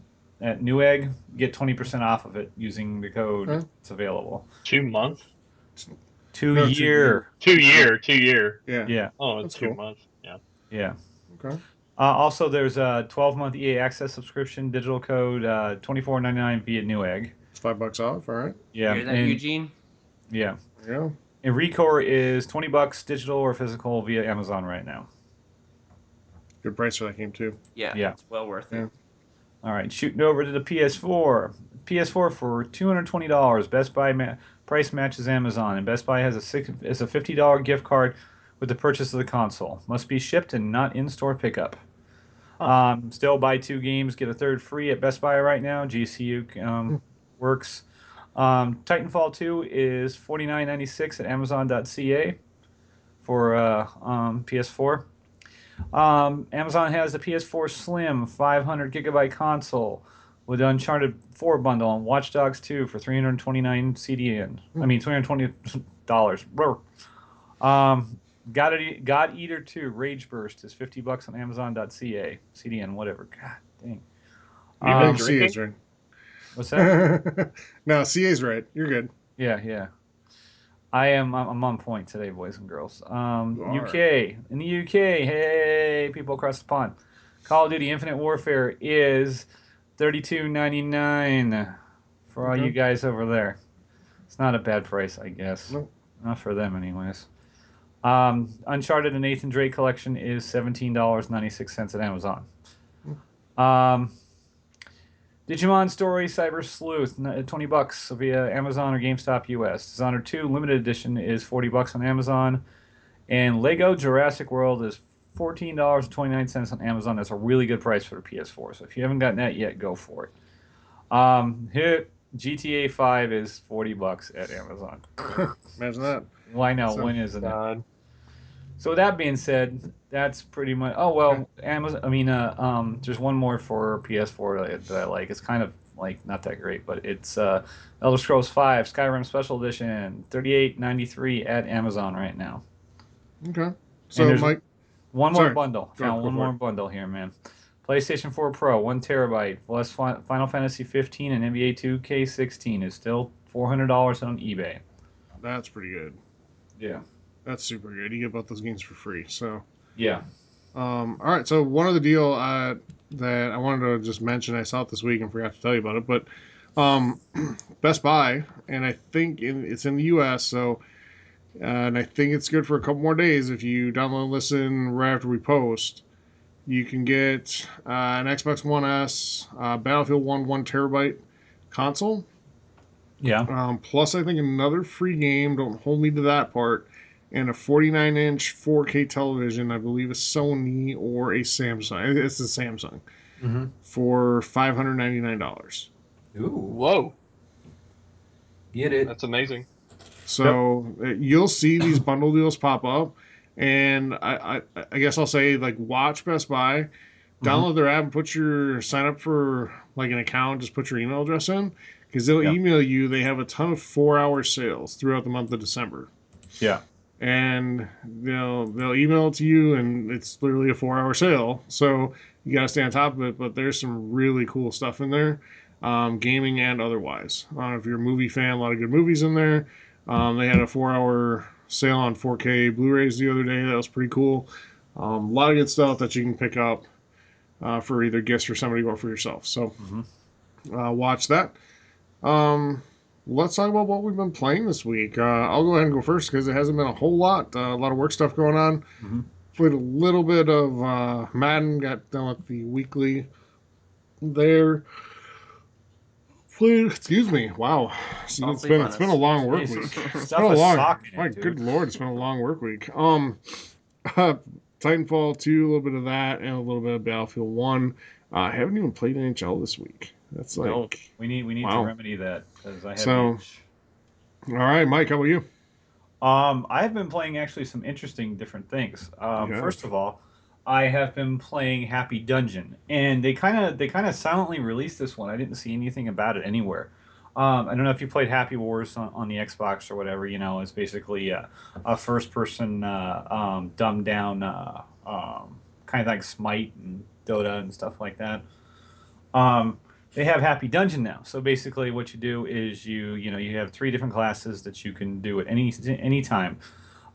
You get 20% off of it using the code. Okay. It's available. 2 months? 2-year. 2 year, 2 year. Yeah. Yeah. Oh, it's That's 2 cool. months. Yeah. Yeah. Okay. Also, there's a 12-month EA Access subscription, digital code, $24.99 via Newegg. It's $5 off. All right. Yeah. Hear that, and, Eugene? yeah. There you go. And Recore is $20 digital or physical via Amazon right now. Good price for that game too. Yeah. Yeah. It's well worth Yeah. it. All right, shooting over to the PS4. PS4 for $220. Best Buy price matches Amazon, and Best Buy has a $50 gift card with the purchase of the console. Must be shipped and not in-store pickup. Still buy 2 games, get a third free at Best Buy right now. GCU works. Titanfall 2 is $49.96 at Amazon.ca for PS4. Amazon has the PS4 Slim 500 gigabyte console with the Uncharted 4 bundle and Watch Dogs 2 for $329 CDN. I mean $320. God Eater 2 Rage Burst is $50 on Amazon.ca CDN whatever. God dang. You I been think CA's drinking? right. What's that? No, CA's right. You're good. Yeah. I'm on point today, boys and girls. You are. UK. In the UK, hey, people across the pond. Call of Duty Infinite Warfare is $32.99 for all Okay. you guys over there. It's not a bad price, I guess. Nope. Not for them, anyways. Uncharted and Nathan Drake collection is $17.96 at Amazon. Digimon Story Cyber Sleuth, $20 via Amazon or GameStop US. Dishonored 2 Limited Edition is $40 on Amazon. And Lego Jurassic World is $14.29 on Amazon. That's a really good price for the PS4. So if you haven't gotten that yet, go for it. Here, GTA 5 is $40 at Amazon. Imagine that. Why not? So, when isn't it? God. So with that being said, that's pretty much. Oh well, Amazon. I mean, there's one more for PS4 that I like. It's kind of like not that great, but it's Elder Scrolls 5 Skyrim Special Edition, $38.93 at Amazon right now. Okay. And So there's Mike, one more sorry. bundle. Go Found one for more it. bundle here, man. PlayStation 4 Pro, 1 terabyte, plus Final Fantasy 15 and NBA 2K16 is still $400 on eBay. That's pretty good. Yeah. That's super good. You get both those games for free. So. Yeah. All right. So one other deal that I wanted to just mention, I saw it this week and forgot to tell you about it, but Best Buy, and I think it's in the U.S. So, and I think it's good for a couple more days. If you download and listen right after we post, you can get an Xbox One S, Battlefield 1 terabyte console. Yeah. Plus, I think another free game. Don't hold me to that part. And a 49-inch 4K television, I believe a Sony or a Samsung. It's a Samsung for $599. Ooh. Whoa. Get it. That's amazing. So you'll see these bundle deals pop up, and I guess I'll say like watch Best Buy, download their app, and sign up for like an account. Just put your email address in because they'll email you. They have a ton of 4-hour sales throughout the month of December. Yeah. And they'll email it to you, and it's literally a 4-hour sale. So you gotta stay on top of it. But there's some really cool stuff in there, gaming and otherwise. If you're a movie fan, a lot of good movies in there. They had a 4-hour sale on 4K Blu-rays the other day. That was pretty cool. A lot of good stuff that you can pick up for either gifts for somebody or for yourself. So watch that. Let's talk about what we've been playing this week. I'll go ahead and go first because it hasn't been a whole lot. A lot of work stuff going on. Played a little bit of Madden. Got done with the weekly there. Played. Excuse me. Wow. See, Don't it's sleep on been us. a long work Jesus. week. It's Stuff been a is long. socking My it, dude. good lord, it's been a long work week. Titanfall 2, a little bit of that, and a little bit of Battlefield 1. I haven't even played NHL this week. That's No. like We need to wow. remedy that because I have the So, itch. all right, Mike, how about you? I've been playing actually some interesting different things. You have. First of all, I have been playing Happy Dungeon, and they kind of silently released this one. I didn't see anything about it anywhere. I don't know if you played Happy Wars on the Xbox or whatever. You know, it's basically a first person dumbed down kind of like Smite and Dota and stuff like that. Um, they have Happy Dungeon now. So basically, what you do is you have three different classes that you can do at any time.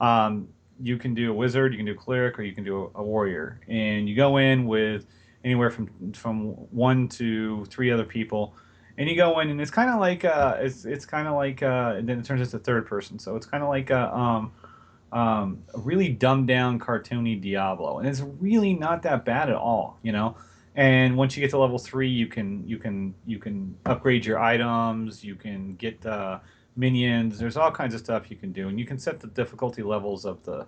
Um, you can do a wizard, you can do a cleric, or you can do a warrior, and you go in with anywhere from one to three other people, and you go in, and it's kind of like it's kind of like and then it turns into third person, so it's kind of like a really dumbed down cartoony Diablo, and it's really not that bad at all, you know. And once you get to level three, you can upgrade your items, you can get minions. There's all kinds of stuff you can do, and you can set the difficulty levels of the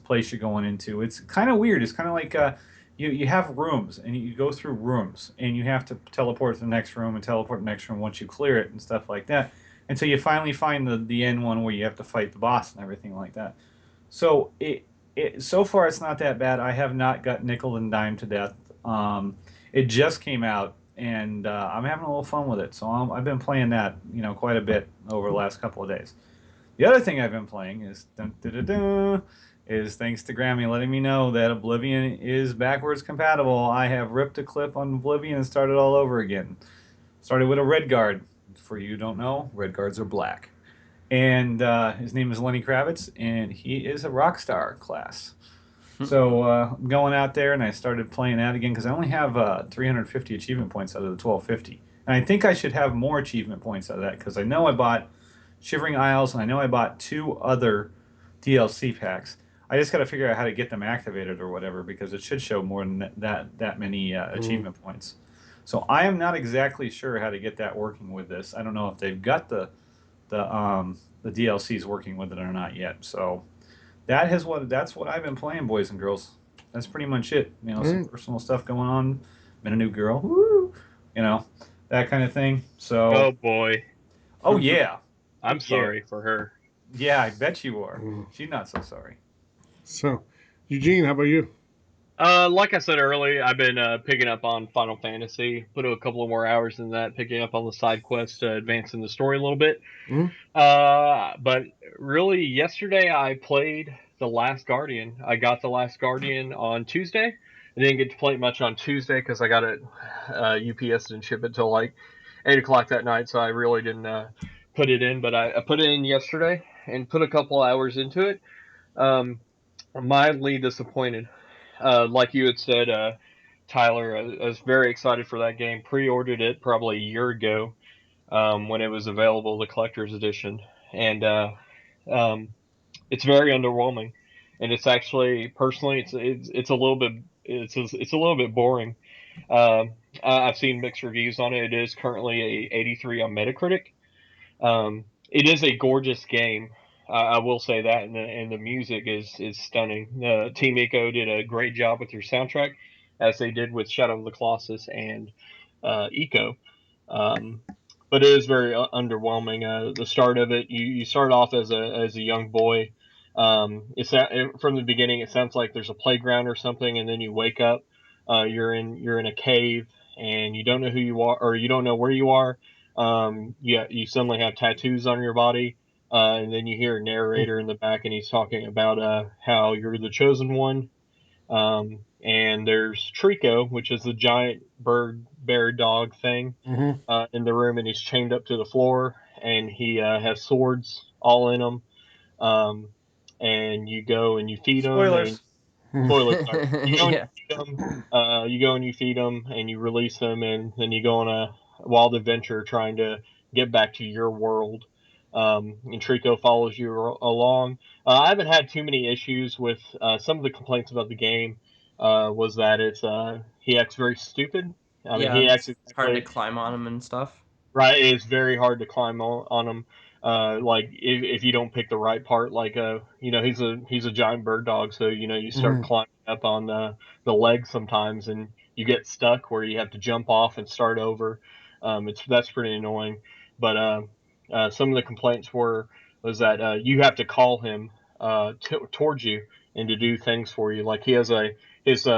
place you're going into. It's kind of weird. It's kind of like you have rooms, and you go through rooms, and you have to teleport to the next room and teleport to the next room once you clear it and stuff like that. Until you finally find the end one where you have to fight the boss and everything like that. So so far it's not that bad. I have not got nickel and dime to death. It just came out, and I'm having a little fun with it. So I've been playing that, quite a bit over the last couple of days. The other thing I've been playing is is thanks to Grammy letting me know that Oblivion is backwards compatible. I have ripped a clip on Oblivion and started all over again. Started with a red guard. For you who don't know, red guards are black. And his name is Lenny Kravitz, and he is a rock star class. So I'm going out there, and I started playing that again because I only have 350 achievement points out of the 1250. And I think I should have more achievement points out of that because I know I bought Shivering Isles, and I know I bought two other DLC packs. I just got to figure out how to get them activated or whatever because it should show more than that many Mm. achievement points. So I am not exactly sure how to get that working with this. I don't know if they've got the DLCs working with it or not yet. So that's what I've been playing, boys and girls. That's pretty much it. All Some right. personal stuff going on. Been a new girl. Woo! You know, that kind of thing. So, Oh boy, oh yeah, oh I'm yeah, sorry for her. yeah. I bet you are. Mm. She's not so sorry. So, Eugene, how about you? Like I said earlier, I've been picking up on Final Fantasy. Put a couple of more hours in that, picking up on the side quests to advance in the story a little bit. Mm. But really, yesterday I played The Last Guardian. I got The Last Guardian on Tuesday. I didn't get to play it much on Tuesday because I got it UPS didn't ship it till like 8 o'clock that night, so I really didn't put it in. But I put it in yesterday and put a couple hours into it. Um, Mildly disappointed. Like you had said, Tyler, I was very excited for that game. Pre-ordered it probably a year ago when it was available, the collector's edition, and um, it's very underwhelming. And it's actually, personally, it's a little bit it's a little bit boring. Um, I've seen mixed reviews on it. It is currently a 83 on Metacritic. It is a gorgeous game. I will say that, and the music is stunning. Team Ico did a great job with their soundtrack, as they did with Shadow of the Colossus and Eco. Um, but it is very underwhelming. The start of it, you start off as a young boy. From the beginning, it sounds like there's a playground or something, and then you wake up. You're in a cave, and you don't know who you are, or you don't know where you are. Yeah, you suddenly have tattoos on your body, and then you hear a narrator in the back, and he's talking about how you're the chosen one. And there's Trico, which is the giant bird bear dog thing, Mm-hmm. in the room, and he's chained up to the floor, and he has swords all in him. Um, and you go and you feed him, and Spoilers. spoiler, sorry. You go and Yeah. you feed them. You go and you feed them, and you release them, and then you go on a wild adventure trying to get back to your world. And Trico follows you along. I haven't had too many issues with some of the complaints about the game. Was that he acts very stupid. I mean, Yeah, he acts it's hard to exactly climb on them and stuff. right. It's very hard to climb on him. Like if you don't pick the right part, like he's a giant bird dog, so you start Mm-hmm. climbing up on the legs sometimes, and you get stuck where you have to jump off and start over. That's pretty annoying. But some of the complaints was that you have to call him towards you and to do things for you. Like his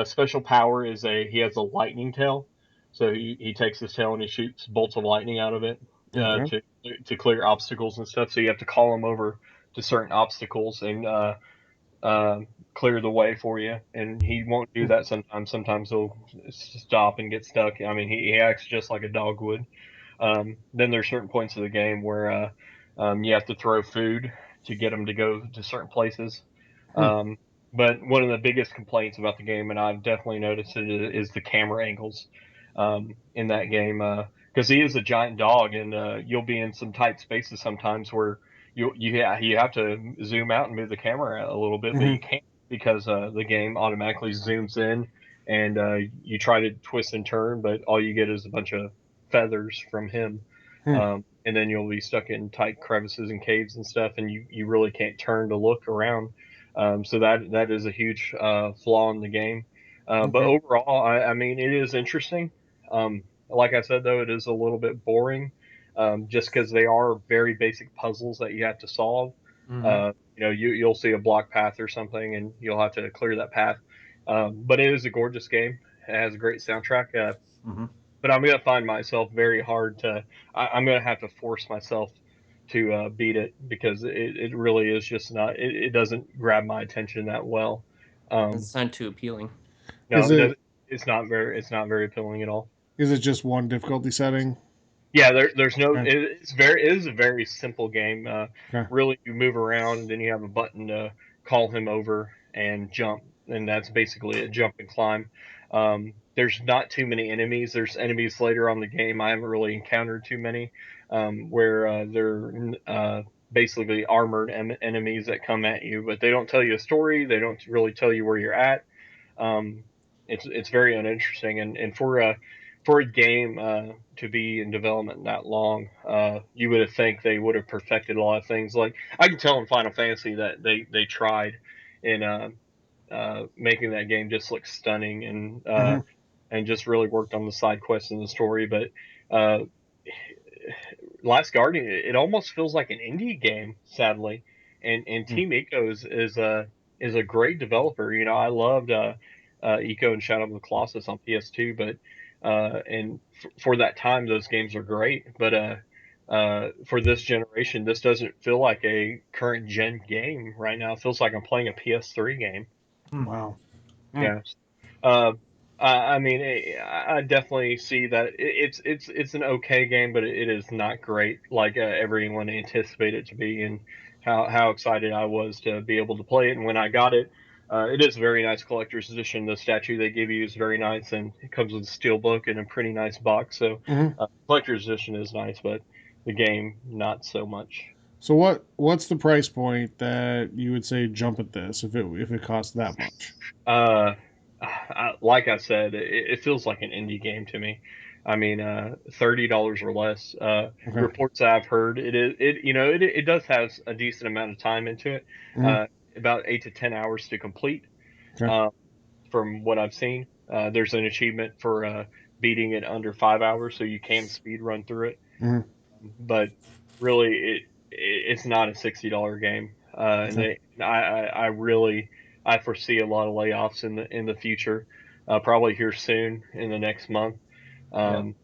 special power is he has a lightning tail, so he takes his tail and he shoots bolts of lightning out of it Okay. to clear obstacles and stuff. So you have to call him over to certain obstacles and clear the way for you. And he won't do that sometimes. Sometimes he'll stop and get stuck. I mean, he acts just like a dog would. Then there's certain points of the game where you have to throw food to get them to go to certain places. Hmm. Um, but one of the biggest complaints about the game, and I've definitely noticed it, is the camera angles in that game. Because he is a giant dog, and you'll be in some tight spaces sometimes where you have to zoom out and move the camera a little bit, but Hmm. you can't because the game automatically zooms in, and you try to twist and turn, but all you get is a bunch of feathers from him. Hmm. And then you'll be stuck in tight crevices and caves and stuff, and you really can't turn to look around. So that is a huge flaw in the game. But Okay. overall, I mean, it is interesting. Like I said, though, it is a little bit boring, just because they are very basic puzzles that you have to solve. Mm-hmm. You'll see a block path or something, and you'll have to clear that path. But it is a gorgeous game. It has a great soundtrack. Mm-hmm. But I'm gonna find myself very hard to. I'm gonna have to force myself to beat it because it really is just not. It doesn't grab my attention that well. Um, It's not too appealing. Is no, it it doesn't. It's not very appealing at all. is it just one difficulty setting? Yeah, there's no. Okay. It is a very simple game. Okay. Really, you move around, and then you have a button to call him over and jump, and that's basically a jump and climb. There's not too many enemies. There's enemies later on the game. I haven't really encountered too many, where they're basically armored enemies that come at you, but they don't tell you a story. They don't really tell you where you're at. Um, it's very uninteresting, and for a game to be in development that long, you would have think they would have perfected a lot of things. Like I can tell in Final Fantasy that they tried in making that game just look stunning Hmm. and just really worked on the side quests and the story. But uh, Last Guardian, it almost feels like an indie game, sadly. And Team Eco is a great developer. You know, I loved Eco and Shadow of the Colossus on PS2, but for that time, those games are great. But for this generation, this doesn't feel like a current gen game right now. It feels like I'm playing a PS3 game. Hmm. Wow. Hmm. Yeah. Uh, I mean, I definitely see that it's an okay game, but it is not great like everyone anticipated it to be, and how excited I was to be able to play it. And when I got it, it is a very nice collector's edition. The statue they give you is very nice, and it comes with a steel book and a pretty nice box. So, Hmm. collector's edition is nice, but the game not so much. So what's the price point that you would say jump at this if it costs that much? Uh, like I said, it feels like an indie game to me. I mean, $30 or less. Okay. Reports I've heard, it does have a decent amount of time into it. Hmm. Uh, about 8 to 10 hours to complete. Okay. Uh, from what I've seen, there's an achievement for beating it under 5 hours, so you can speed run through it. Hmm. But really, it's not a $60 game, and Okay. I really I foresee a lot of layoffs in the future, probably here soon in the next month, Yeah. um,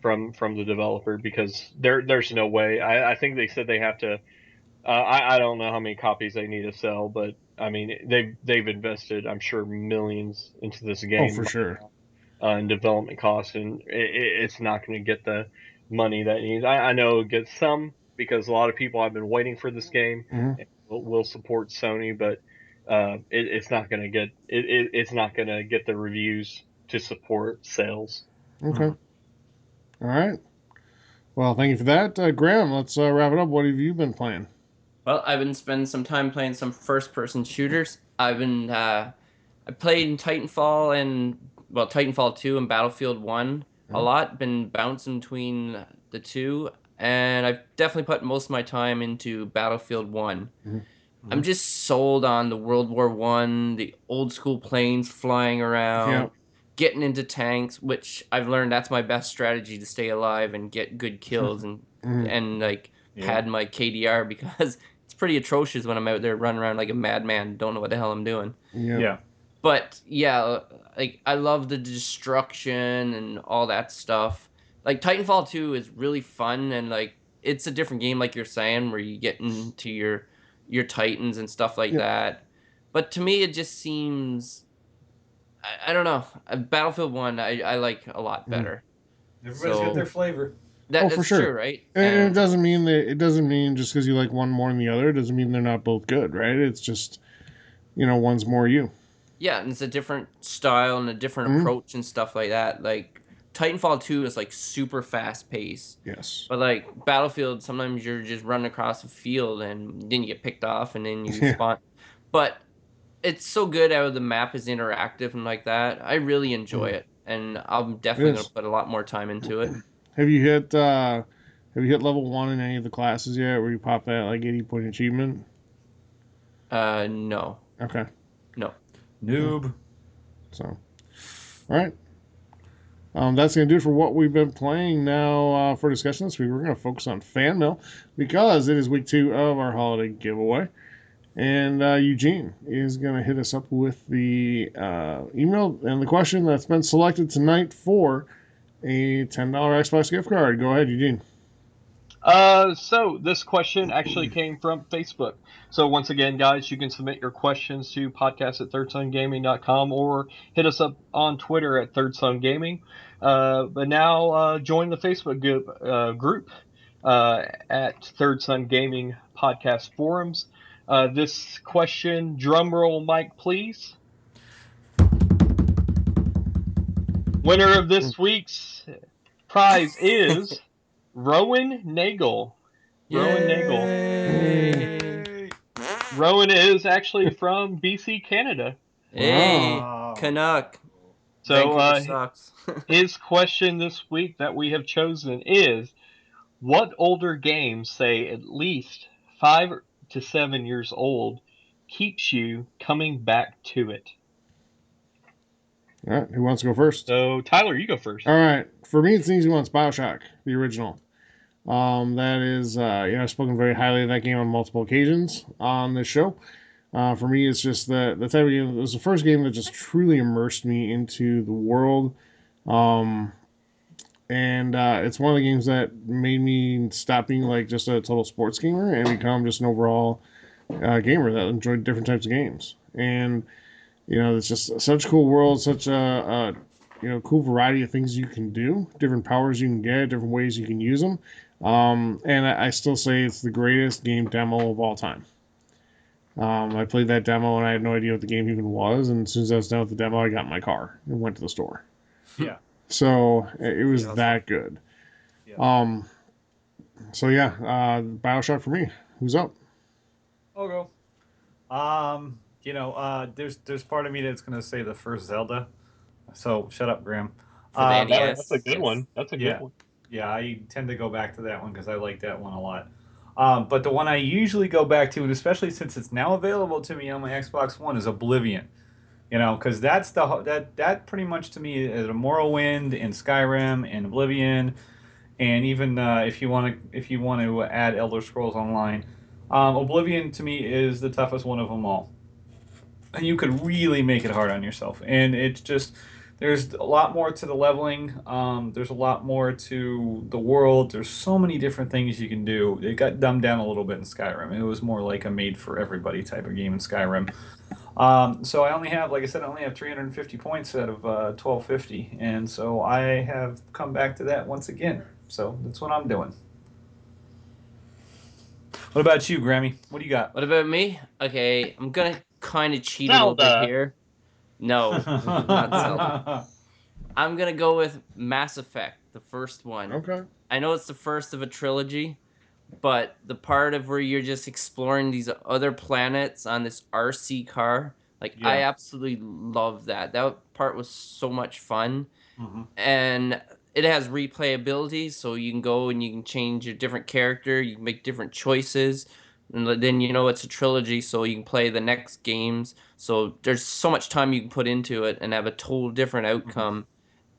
from the developer because there's no way. I think they said they have to. I don't know how many copies they need to sell, but I mean they've invested I'm sure millions into this Oh, game for sure. and development costs, and it's not going to get the money that it needs. I know it gets some because a lot of people have been waiting for this game Hmm. and will support Sony, but it's not going to get it's not going to get the reviews to support sales. Okay. Hmm. All right. Well, thank you for that, Graham. Let's wrap it up. What have you been playing? Well, I've been spending some time playing some first-person shooters. I played in Titanfall and Titanfall 2 and Battlefield 1 a Mhm. lot. Been bouncing between the two, and I've definitely put most of my time into Battlefield 1. Mhm. I'm just sold on the World War One, the old school planes flying Yeah. around, getting into tanks, which I've learned that's my best strategy to stay alive and get good kills and like pad my KDR because it's pretty atrocious when I'm out there running around like a madman, don't know what the hell I'm doing. Yeah. But yeah, like I love the destruction and all that stuff. Like Titanfall 2 is really fun and like it's a different game like you're saying where you get into your titans and stuff like Yep. that. But to me it just seems I don't know. Battlefield 1 I like a lot better. Everybody's got their flavor. That's for sure. true, right? And it doesn't mean that it doesn't mean just because you like one more than the other, it doesn't mean they're not both good, right? It's just one's more you. Yeah, and it's a different style and a different Mhm. approach and stuff like that. Like Titanfall 2 is like super fast paced. Yes. But like Battlefield, sometimes you're just running across a field and then you get picked off and then you Yeah. spawn. But it's so good how the map is interactive and like that. I really enjoy it, and I'm It definitely gonna is. put a lot more time into it. Have you hit level 1 in any of the classes yet where you pop that like 80-point achievement? No, Okay. no. Noob. So, all right. That's going to do it for what we've been playing now for discussion this week. We're going to focus on fan mail because it is week 2 of our holiday giveaway. And Eugene is going to hit us up with the email and the question that's been selected tonight for a $10 Xbox gift card. Go ahead, Eugene. So this question actually came from Facebook. So once again, guys, you can submit your questions to podcast@thirdsungaming.com or hit us up on Twitter at thirdsungaming. But now join the Facebook group at Third Sun Gaming Podcast Forums. This question, drumroll, Mike, please. Winner of this week's prize is Rowan Nagel. Rowan Nagel. Yay! Rowan is actually from BC, Canada. Hey, Wow. Canuck. So Vancouver sucks. his question this week that we have chosen is, what older game, say at least 5 to 7 years old, keeps you coming back to it? All right, who wants to go first? So Tyler, you go first. All right, for me, it's an easy one. It's Bioshock, the original. That is, I've spoken very highly of that game on multiple occasions on this show. For me, it's just the type of game. It was the first game that just truly immersed me into the world. Um, and it's one of the games that made me stop being like just a total sports gamer and become just an overall gamer that enjoyed different types of games. And it's just such a cool world, such a cool variety of things you can do, different powers you can get, different ways you can use them. And I still say it's the greatest game demo of all time. I played that demo and I had no idea what the game even was. And as soon as I was done with the demo, I got in my car and went to the store. Yeah. So it was Awesome. that good. Yeah. So yeah, Bioshock for me. Who's up? I'll go. There's part of me that's gonna say the first Zelda. So shut up, Graham. For the That's NES. a good Yes. one. That's a good Yeah. one. Yeah, I tend to go back to that one because I like that one a lot. But the one I usually go back to, and especially since it's now available to me on my Xbox One, is Oblivion. Because that's that pretty much to me is a Morrowind and Skyrim and Oblivion, and even if you want to add Elder Scrolls Online, Oblivion to me is the toughest one of them all. And you could really make it hard on yourself. And it's just there's a lot more to the leveling. There's a lot more to the world. There's so many different things you can do. It got dumbed down a little bit in Skyrim. It was more like a made for everybody type of game in Skyrim. So I only have, like I said, I only have 350 points out of 1250, and so I have come back to that once again. So that's what I'm doing. What about you, Grammy? What do you got? What about me? Okay, I'm gonna kind of cheat a little bit Zelda. here. No, not Zelda. I'm gonna go with Mass Effect, the first one. Okay. I know it's the first of a trilogy, but the part of where you're just exploring these other planets on this RC car, like I Yeah. absolutely love that. That part was so much fun, Hmm. and it has replayability, so you can go and you can change a different character, you can make different choices, And then it's a trilogy, so you can play the next games. So there's so much time you can put into it and have a total different outcome.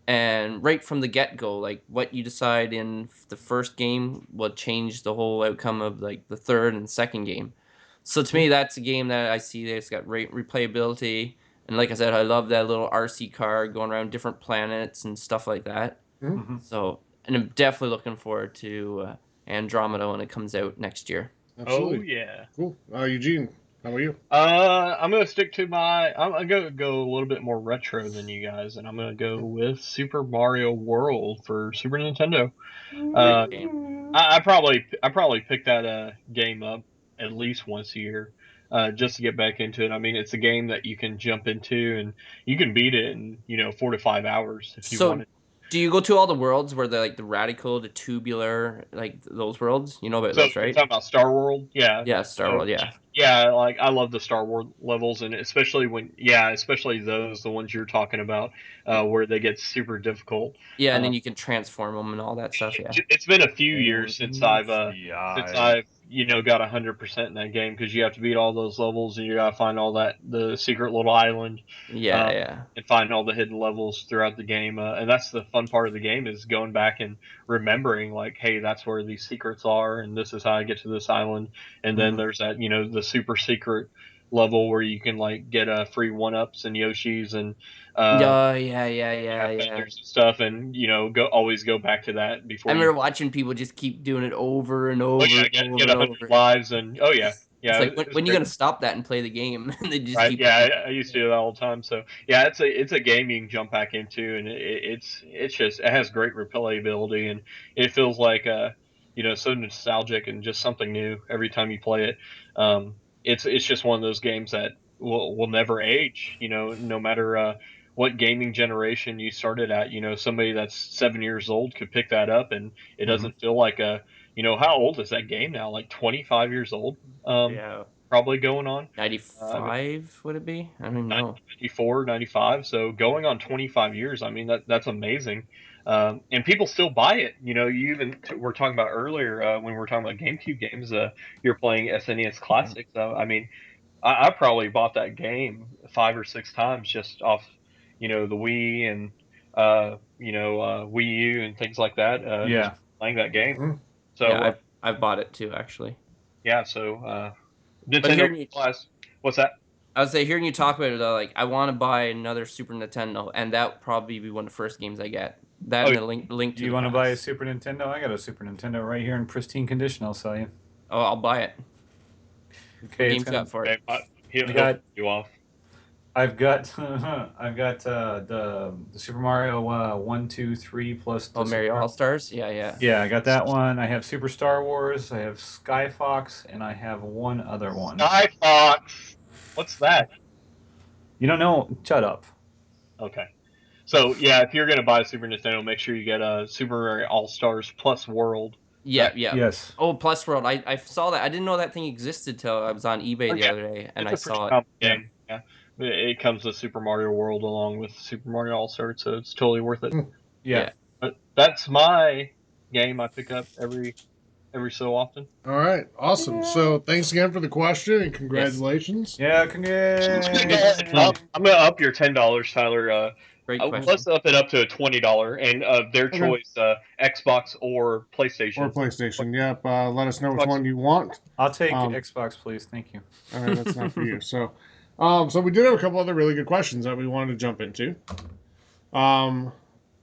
And right from the get-go, like what you decide in the first game will change the whole outcome of like the third and second game. So to me, that's a game that I see that's got great replayability. And like I said, I love that little RC car going around different planets and stuff like that. Mhm. So, and I'm definitely looking forward to Andromeda when it comes out next year. Oh Absolutely. yeah. Cool. Eugene, how about you? I'm gonna stick to my. I'm gonna go a little bit more retro than you guys, and I'm gonna go with Super Mario World for Super Nintendo. Great Uh, game. I probably pick that game up at least once a year, just to get back into it. I mean, it's a game that you can jump into and you can beat it in 4 to 5 hours if you So, wanted. do you go to all the worlds where the radical, the tubular, like those worlds? You know about So those, you're right? talking about Star World, yeah. Yeah, Star So World. Yeah, yeah, like I love the Star Wars levels, and especially those, the ones you're talking about, where they get super difficult. yeah, and Um, then you can transform them and all that stuff. Yeah, it's been a few years since Only the eye. I've got 100% in that game because you have to beat all those levels and you gotta find all the secret little island, yeah, um, yeah, and find all the hidden levels throughout the game. And that's the fun part of the game is going back and remembering like, hey, that's where these secrets are, and this is how I get to this island. And then there's that the super secret level where you can like get free one ups and Yoshis and uh, yeah, yeah, yeah, yeah, yeah, yeah. feathers and stuff, and always go back to that I before you. remember watching people just keep doing it over and Oh over yeah, and over get and 100 over. lives, and oh yeah, It's yeah, like it was when you great. gonna stop that and play the game? And they just Right? keep Yeah, going. I used to do that all the time. So yeah, it's a game you can jump back into, and it's just it has great replayability, and it feels like so nostalgic and just something new every time you play it. It's just one of those games that will never age. No matter what gaming generation you started at. Somebody that's 7 years old could pick that up, and it doesn't feel like a. How old is that game now? Like 25 years old. Yeah, Probably going on. I mean, 95 would it be? I don't even know. 94, 95. So going on 25 years, I mean, that's amazing. And people still buy it. You even were talking about earlier when we were talking about GameCube games, you're playing SNES Classics. I mean, I probably bought that game 5 or 6 times just off, the Wii and, Wii U and things like that, just Yeah. playing that game. Mhm. Yeah, So, I've bought it too actually. yeah, so But Nintendo hearing you, Plus. What's that? I would say hearing you talk about it, like I want to buy another Super Nintendo, and that would probably be one of the first games I get. That Oh, and the Link Do to you the want to buy a Past. Super Nintendo? I got a Super Nintendo right here in pristine condition. I'll sell you. Oh, I'll buy it. What Okay, it's games you gonna. got for it? okay, he'll I he'll got. cut you off. I've got. I've got the Super Mario 1, 2, 3 plus Oh, the Super Mario Mario. All Stars. Yeah, yeah. Yeah, I got that one. I have Super Star Wars. I have Sky Fox, and I have one other one. Sky Fox. What's that? You don't know? Shut up. Okay. So yeah, if you're gonna buy a Super Nintendo, make sure you get a Super Mario All Stars Plus World. Yeah, That yeah. Yes. Oh, Plus World. I saw that. I didn't know that thing existed till I was on eBay oh the yeah, other day and it's I a pretty saw it. common Yeah. game. Yeah, it comes with Super Mario World along with Super Mario All Stars, so it's totally worth it. Yeah. Yeah. But that's my game I pick up every so often. All right. Awesome. So thanks again for the question and Yes. congratulations. Yeah. Um, I'm gonna up your $10, Tyler. Great question. Let's up it up to a $20, and their okay. choice, Xbox or Or PlayStation. What PlayStation. Yep. Let us know which Xbox? one you want. I'll take Um, Xbox, please. Thank you. all right, that's not for you. So we did have a couple other really good questions that we wanted to jump into. Um,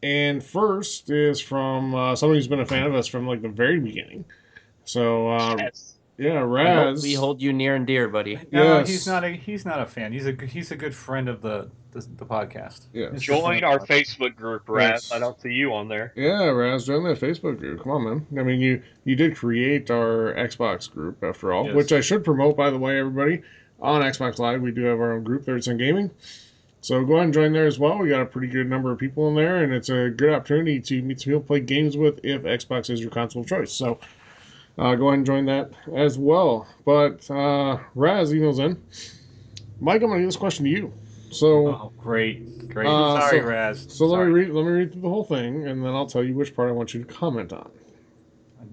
and first is from somebody who's been a fan of us from like the very beginning. So Yes. yeah, We Raz. hold you near and dear, buddy. No, Yes. he's not a fan. He's a good friend of the podcast. He's a good Yes. friend Join of the our podcast. Facebook group, Raz. I Yes. don't see you on there. Yeah, Raz, join that Facebook group. Come on, man. I mean, you did create our Xbox group after all, which Yes. I should promote, by the way, everybody. On Xbox Live, we do have our own group, Third Son Gaming. So go ahead and join there as well. We got a pretty good number of people in there, and it's a good opportunity to meet some people to play games with if Xbox is your console of choice. So go ahead and join that as well. But Raz emails in. Mike, I'm going to give this question to you. So Oh, great, great. uh, Sorry, so Raz. so Sorry. let me read through the whole thing, and then I'll tell you which part I want you to comment on.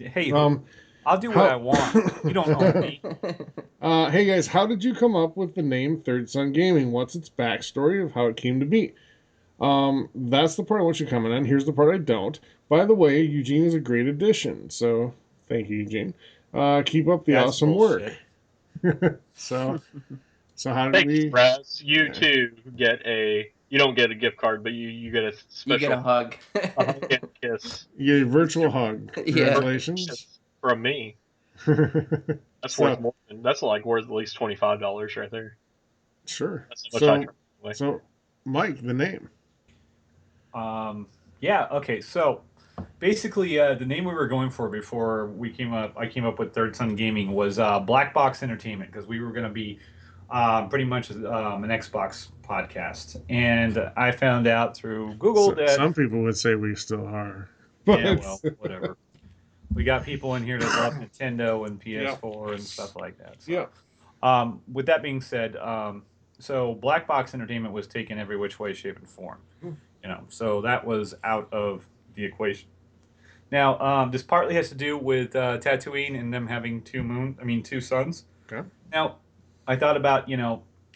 Hey, Um, I'll do what I How? want. You don't own me. Hey guys, how did you come up with the name Third Sun Gaming? What's its backstory of how it came to be? That's the part I want you to comment on. Here's the part I don't. By the way, Eugene is a great addition, so thank you, Eugene. Keep up the That's awesome work. bullshit. so, so how did Thanks, we? Raz. You Yeah. too get a. You don't get a gift card, but you get a You get a special hug. a hug and a kiss. Your virtual hug. Yeah. Congratulations. Kiss from me. That's worth so, more than that's like worth at least $25 right there. sure. That's how much I So, charge away. so, Mike, the name. Um, yeah. Okay. So basically, the name we were going for before I came up with Third Sun Gaming was Black Box Entertainment because we were going to be pretty much an Xbox podcast, and I found out through Google So, that some people would say we still are, yeah, but well, whatever. We got people in here that love Nintendo and yeah, PS4 and stuff like that. So, yeah. with that being said, so Black Box Entertainment was taken every which way, shape, and form. So that was out of the equation. Now, this partly has to do with Tatooine and them having two suns. Okay. Now, I thought about,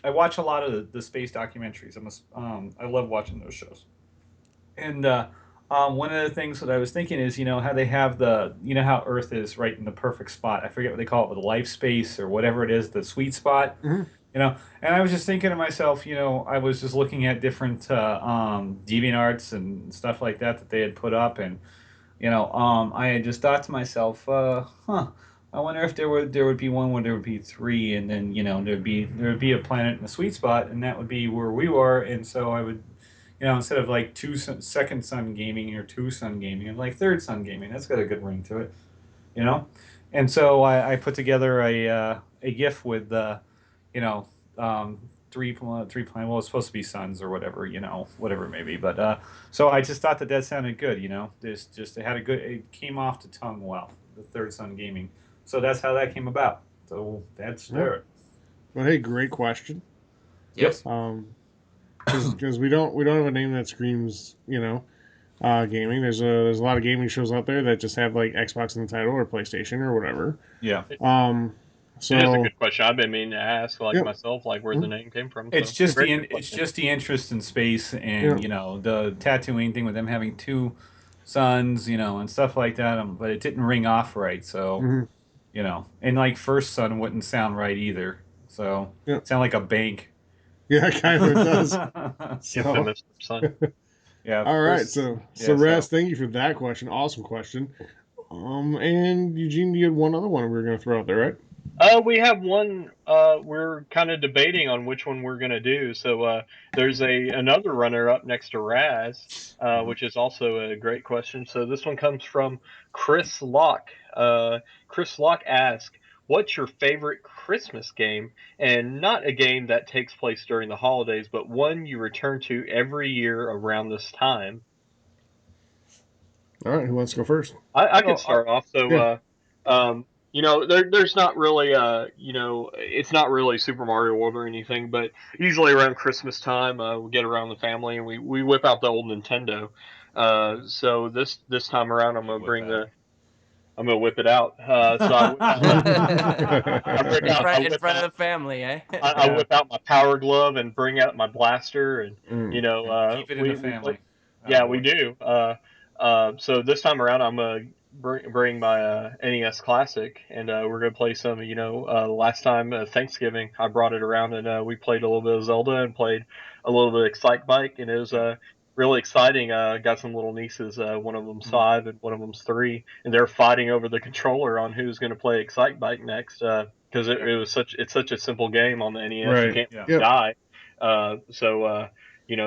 I watch a lot of the space documentaries. I love watching those shows. And one of the things that I was thinking is, how they have how Earth is right in the perfect spot. I forget what they call it, with life space or whatever it is, the sweet spot. Hmm. And I was just thinking to myself, I was just looking at different DeviantArts and stuff like that they had put up, and I had just thought to myself, I wonder if there would be one where there would be three, and then there would be a planet in the sweet spot, and that would be where we were, and so I would, instead of like second sun gaming or two sun gaming, and like third sun gaming, that's got a good ring to it, you know, and so I put together a GIF with you know three planet. Well, it's supposed to be suns or whatever, whatever it may be, but so I just thought that sounded good, This just it came off the tongue well, the third sun gaming. So that's how that came about. So that's Yeah. there. Well, hey, great question. Yep. Because we don't have a name that screams, gaming. There's a lot of gaming shows out there that just have like Xbox in the title or PlayStation or whatever. Yeah. Um, It is a so good question. I've been meaning to ask, like yep, myself, like where the mm, name came from. It's So, just great it's question. just the interest in space, yeah, and the Tatooine thing with them having two suns, and stuff like that. But it didn't ring off right, so hmm, and like first sun wouldn't sound right either. So yeah, sound like a bank. yeah, kind of it does. So, Infamous son. Yeah, all right, first. so Yeah, Raz, so thank you for that question. Awesome question. And Eugene, you had one other one we were gonna throw out there, right? We have one. We're kind of debating on which one we're gonna do. So, there's another runner up next to Raz, mhm. which is also a great question. So this one comes from Chris Locke. Chris Locke asks, "What's your favorite Christmas game? And not a game that takes place during the holidays, but one you return to every year around this time." All right, who wants to go first? I could I'll start off. So, Yeah. there's not really, it's not really Super Mario World or anything, but usually around Christmas time, we get around the family and we whip out the old Nintendo. So this time around, you whip out. I'm gonna whip it out. So I whip out, in I front in whip front of out, the family, eh? I Yeah, whip out my Power Glove and bring out my blaster, and Mm. keep it in the we play. family. Yeah, we Attaboy. do. So this time around, I'm gonna bring my NES Classic, and we're gonna play some. Last time Thanksgiving, I brought it around, and we played a little bit of Zelda and played a little bit of Excite Bike, and it was Yeah. really exciting. Got some little nieces. One of them's Mhm. 5 and one of them's 3, and they're fighting over the controller on who's gonna play Excite Bike next. Because Yep. it's such a simple game on the NES, you Right. can't Yeah. really Yep. die.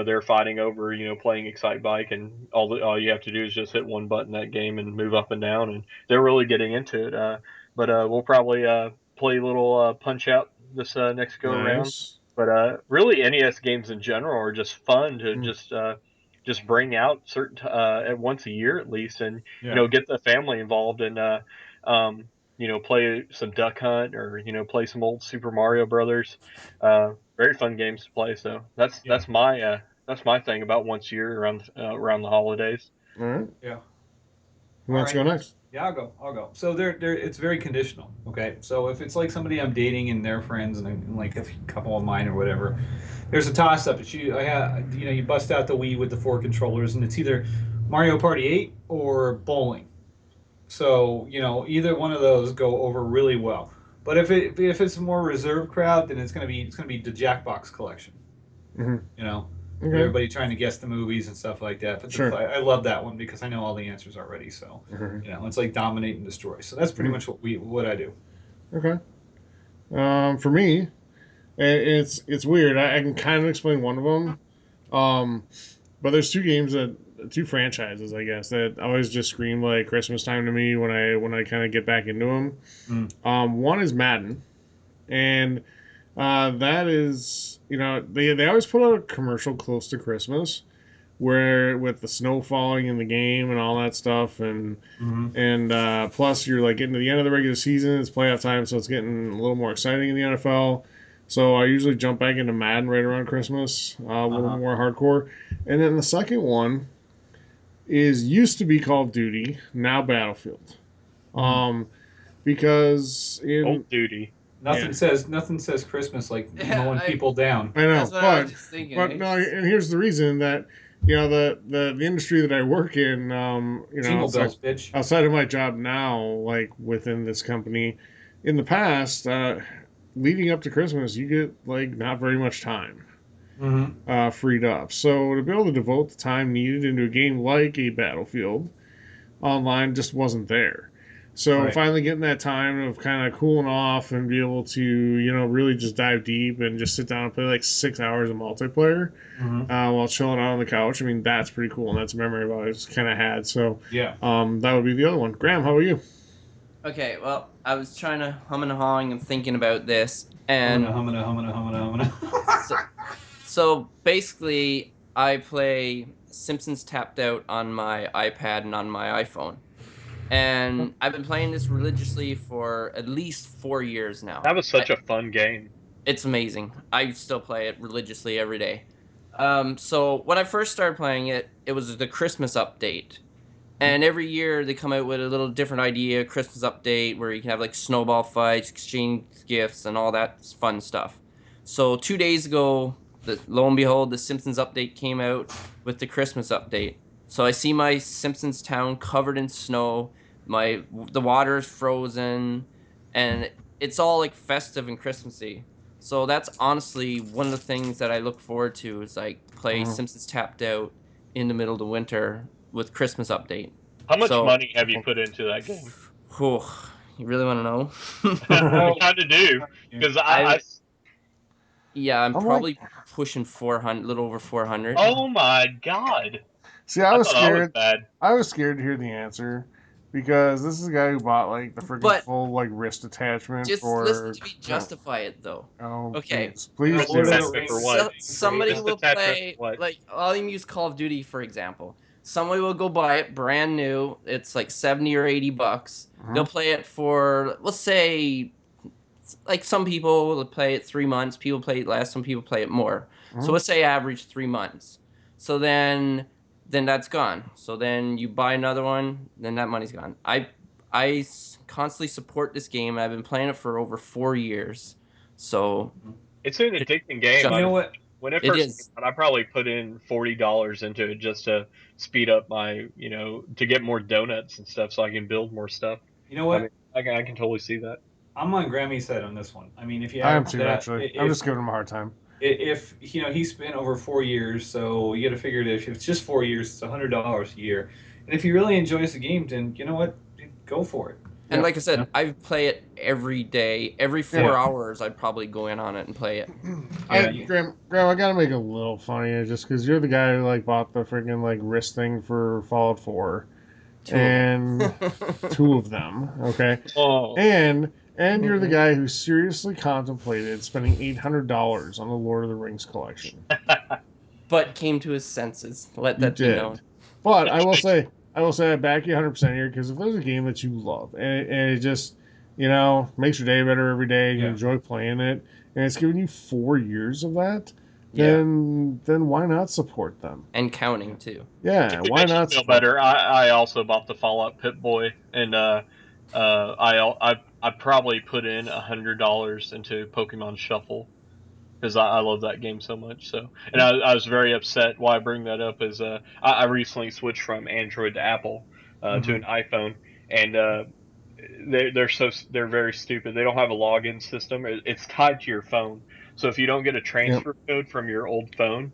They're fighting over, playing Excite Bike, and all you have to do is just hit one button that game and move up and down, and they're really getting into it. But we'll probably play a little Punch Out this next go around. Nice. But really, NES games in general are just fun to Mm. just bring out certain at once a year at least, and Yeah. get the family involved and play some Duck Hunt or play some old Super Mario Brothers. Very fun games to play. So Yeah. that's my thing about once a year around the holidays. All right. Yeah. Who All wants to go right. next? Yeah, I'll go. I'll go. So they're it's very conditional. Okay, so if it's like somebody I'm dating and their friends and like a couple of mine or whatever, there's a toss up. It's you. I have you bust out the Wii with the four controllers and it's either Mario Party 8 or bowling. So either one of those go over really well. But if it's a more reserved crowd, then it's gonna be the Jackbox collection. Hmm. You know, with Okay. everybody trying to guess the movies and stuff like that. But Sure. I love that one because I know all the answers already. So Hmm. it's like dominate and destroy. So that's pretty Hmm. much what I do. Okay. For me, it's weird. I can kind of explain one of them. Um, but there's two franchises, I guess, that always just scream like Christmas time to me when I kind of get back into them. Mm. One is Madden, and that is, they always put out a commercial close to Christmas where with the snow falling in the game and all that stuff, and Mm-hmm. plus you're like getting to the end of the regular season, it's playoff time, so it's getting a little more exciting in the NFL. So I usually jump back into Madden right around Christmas, a little Uh-huh. more hardcore. And then the second one is used to be Call of Duty, now Battlefield. Mm. Um, because in Old duty. yeah, Nothing says Christmas like Yeah, mowing people down. I that's know, what I was but just thinking. but Eh? no, and here's the reason that the industry that I work in, Jingle bells, bitch. outside of my job now, like within this company, in the past, leading up to Christmas, you get like not very much time Mm-hmm. freed up. So to be able to devote the time needed into a game like a Battlefield online just wasn't there. So Right. finally getting that time of kind of cooling off and be able to, really just dive deep and just sit down and play like 6 hours of multiplayer Mm-hmm. while chilling out on the couch. I mean, that's pretty cool, and that's a memory I've always kind of had. So Yeah. that would be the other one. Graham, how are you? Okay, well, I was trying to hum and hawing and thinking about this, and Humana. so, so basically, I play Simpsons Tapped Out on my iPad and on my iPhone, and I've been playing this religiously for at least 4 years now. That was such a fun game. It's amazing. I still play it religiously every day. So when I first started playing it, it was the Christmas update. And every year they come out with a little different idea, Christmas update, where you can have like snowball fights, exchange gifts, and all that fun stuff. So 2 days ago, lo and behold, the Simpsons update came out with the Christmas update. So I see my Simpsons town covered in snow. The water is frozen, and it's all like festive and Christmassy. So that's honestly one of the things that I look forward to is like play Mhm. Simpsons Tapped Out in the middle of the winter with Christmas update. How much So, money have you put into that game? whew, you really want to know? I Oh, kind of do because I yeah, I'm I'm like, probably pushing 400, a little over 400. oh my god, see, I I was thought I was scared. bad. I was scared to hear the answer because this is a guy who bought like the freaking But full like wrist attachment just listen for. to me justify it though. Oh, Okay, please Lord of do. the Attachment for Rings. what? so somebody Wrist will attachment play for what? like I'll even use Call of Duty for example. Somebody will go buy it brand new. It's like 70 or 80 bucks. They'll Mhm. play it for let's say like some people will play it 3 months, people play it less, some people play it more. So Mhm. let's say average 3 months. So then that's gone. So then you buy another one, then that money's gone. Constantly support this game. I've been playing it for over 4 years. So It's an it addicting game. You I know just mean, what? when it it first came is. out, I probably put in $40 into it just to speed up my, to get more donuts and stuff, so I can build more stuff. You know I mean, what? I can totally see that. I'm on Grammy's side on this one. I mean, if you I am average too, that, actually. I'm just giving him a hard time. if he spent over 4 years, so you got to figure it. If it's just 4 years, it's $100 a year. And if he really enjoys the game, then you know what? Go for it. And Yep. like I said, I play it every day. Every Yeah. 4 hours, I'd probably go in on it and play it. Yeah. Graham, I gotta make it a little funny just because you're the guy who like bought the freaking like wrist thing for Fallout 4, Two of and them. two of them, okay, Oh, and you're the guy who seriously contemplated spending $800 on the Lord of the Rings collection. But came to his senses. Let You that be known. did, but I will say I back you 100% here because if there's a game that you love and it just makes your day better every day, you Yeah. enjoy playing it, and it's giving you 4 years of that. then why not support them? And counting too. Yeah, It why makes you not feel support better. I also bought the Fallout Pit Boy, and I probably put in $100 into Pokemon Shuffle because I love that game so much. So, and I was very upset. Why I bring that up is I recently switched from Android to Apple to an iPhone, and they're very stupid. They don't have a login system. It's tied to your phone. So if you don't get a Yep. transfer code from your old phone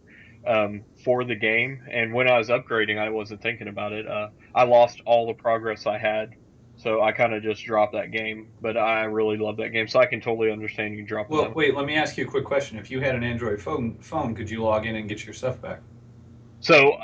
for the game, and when I was upgrading, I wasn't thinking about it. I lost all the progress I had. So I kind of just dropped that game, but I really love that game, so I can totally understand you dropping Well, that. wait. Let me ask you a quick question. If you had an Android phone, could you log in and get your stuff back? So,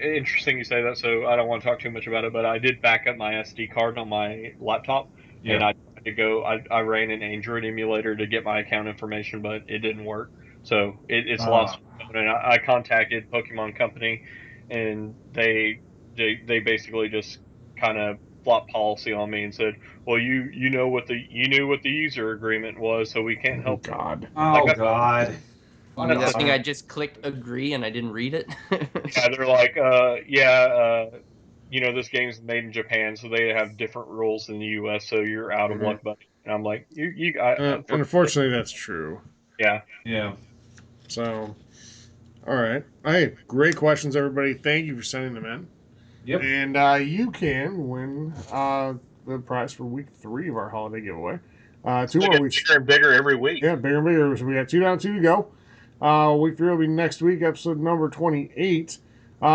interesting you say that. So, I don't want to talk too much about it, but I did back up my SD card on my laptop, and Yeah. I tried to go. I ran an Android emulator to get my account information, but it didn't work. So it's lost my phone, and I contacted Pokemon Company, and they basically just kind of flopped policy on me and said, "Well, you know what you knew what the user agreement was, so we can't Oh help you." God. Like Oh God. You mean that thing Uh, I just clicked agree and I didn't read it? Yeah, they're like, this game's made in Japan, so they have different rules than the U.S. So you're out of Mhm. luck, buddy. And I'm like, And unfortunately, that's true. yeah, yeah. So, all right. Hey, great questions, everybody. Thank you for sending them in. Yep. And you can win the prize for week 3 of our holiday giveaway. Two they more get weeks. bigger and bigger every week. Yeah, bigger and bigger. So we got 2 down, 2 to go. Week 3 will be next week, episode number 28.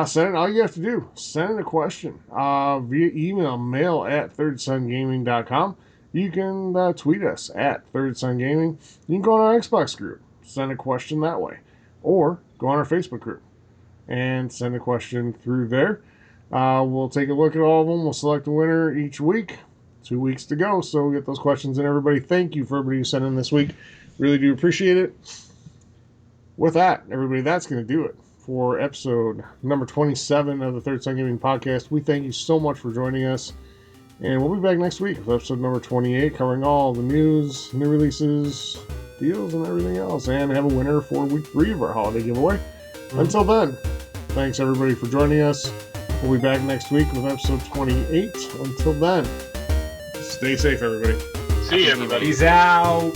Send it. All you have to do, send in a question via email, mail at thirdsungaming.com. You can tweet us at thirdsungaming. You can go on our Xbox group, send a question that way, or go on our Facebook group and send a question through there. We'll take a look at all of them. We'll select a winner each week. 2 weeks to go, so we'll get those questions in. Everybody, thank you for everybody who sent in this week. Really do appreciate it. With that, everybody, that's going to do it for episode number 27 of the Third Sun Gaming Podcast. We thank you so much for joining us, and we'll be back next week with episode number 28, covering all the news, new releases, deals, and everything else, and have a winner for week 3 of our holiday giveaway. Until then, thanks everybody for joining us. We'll be back next week with episode 28. Until then, stay safe, everybody. See you, everybody. Peace out.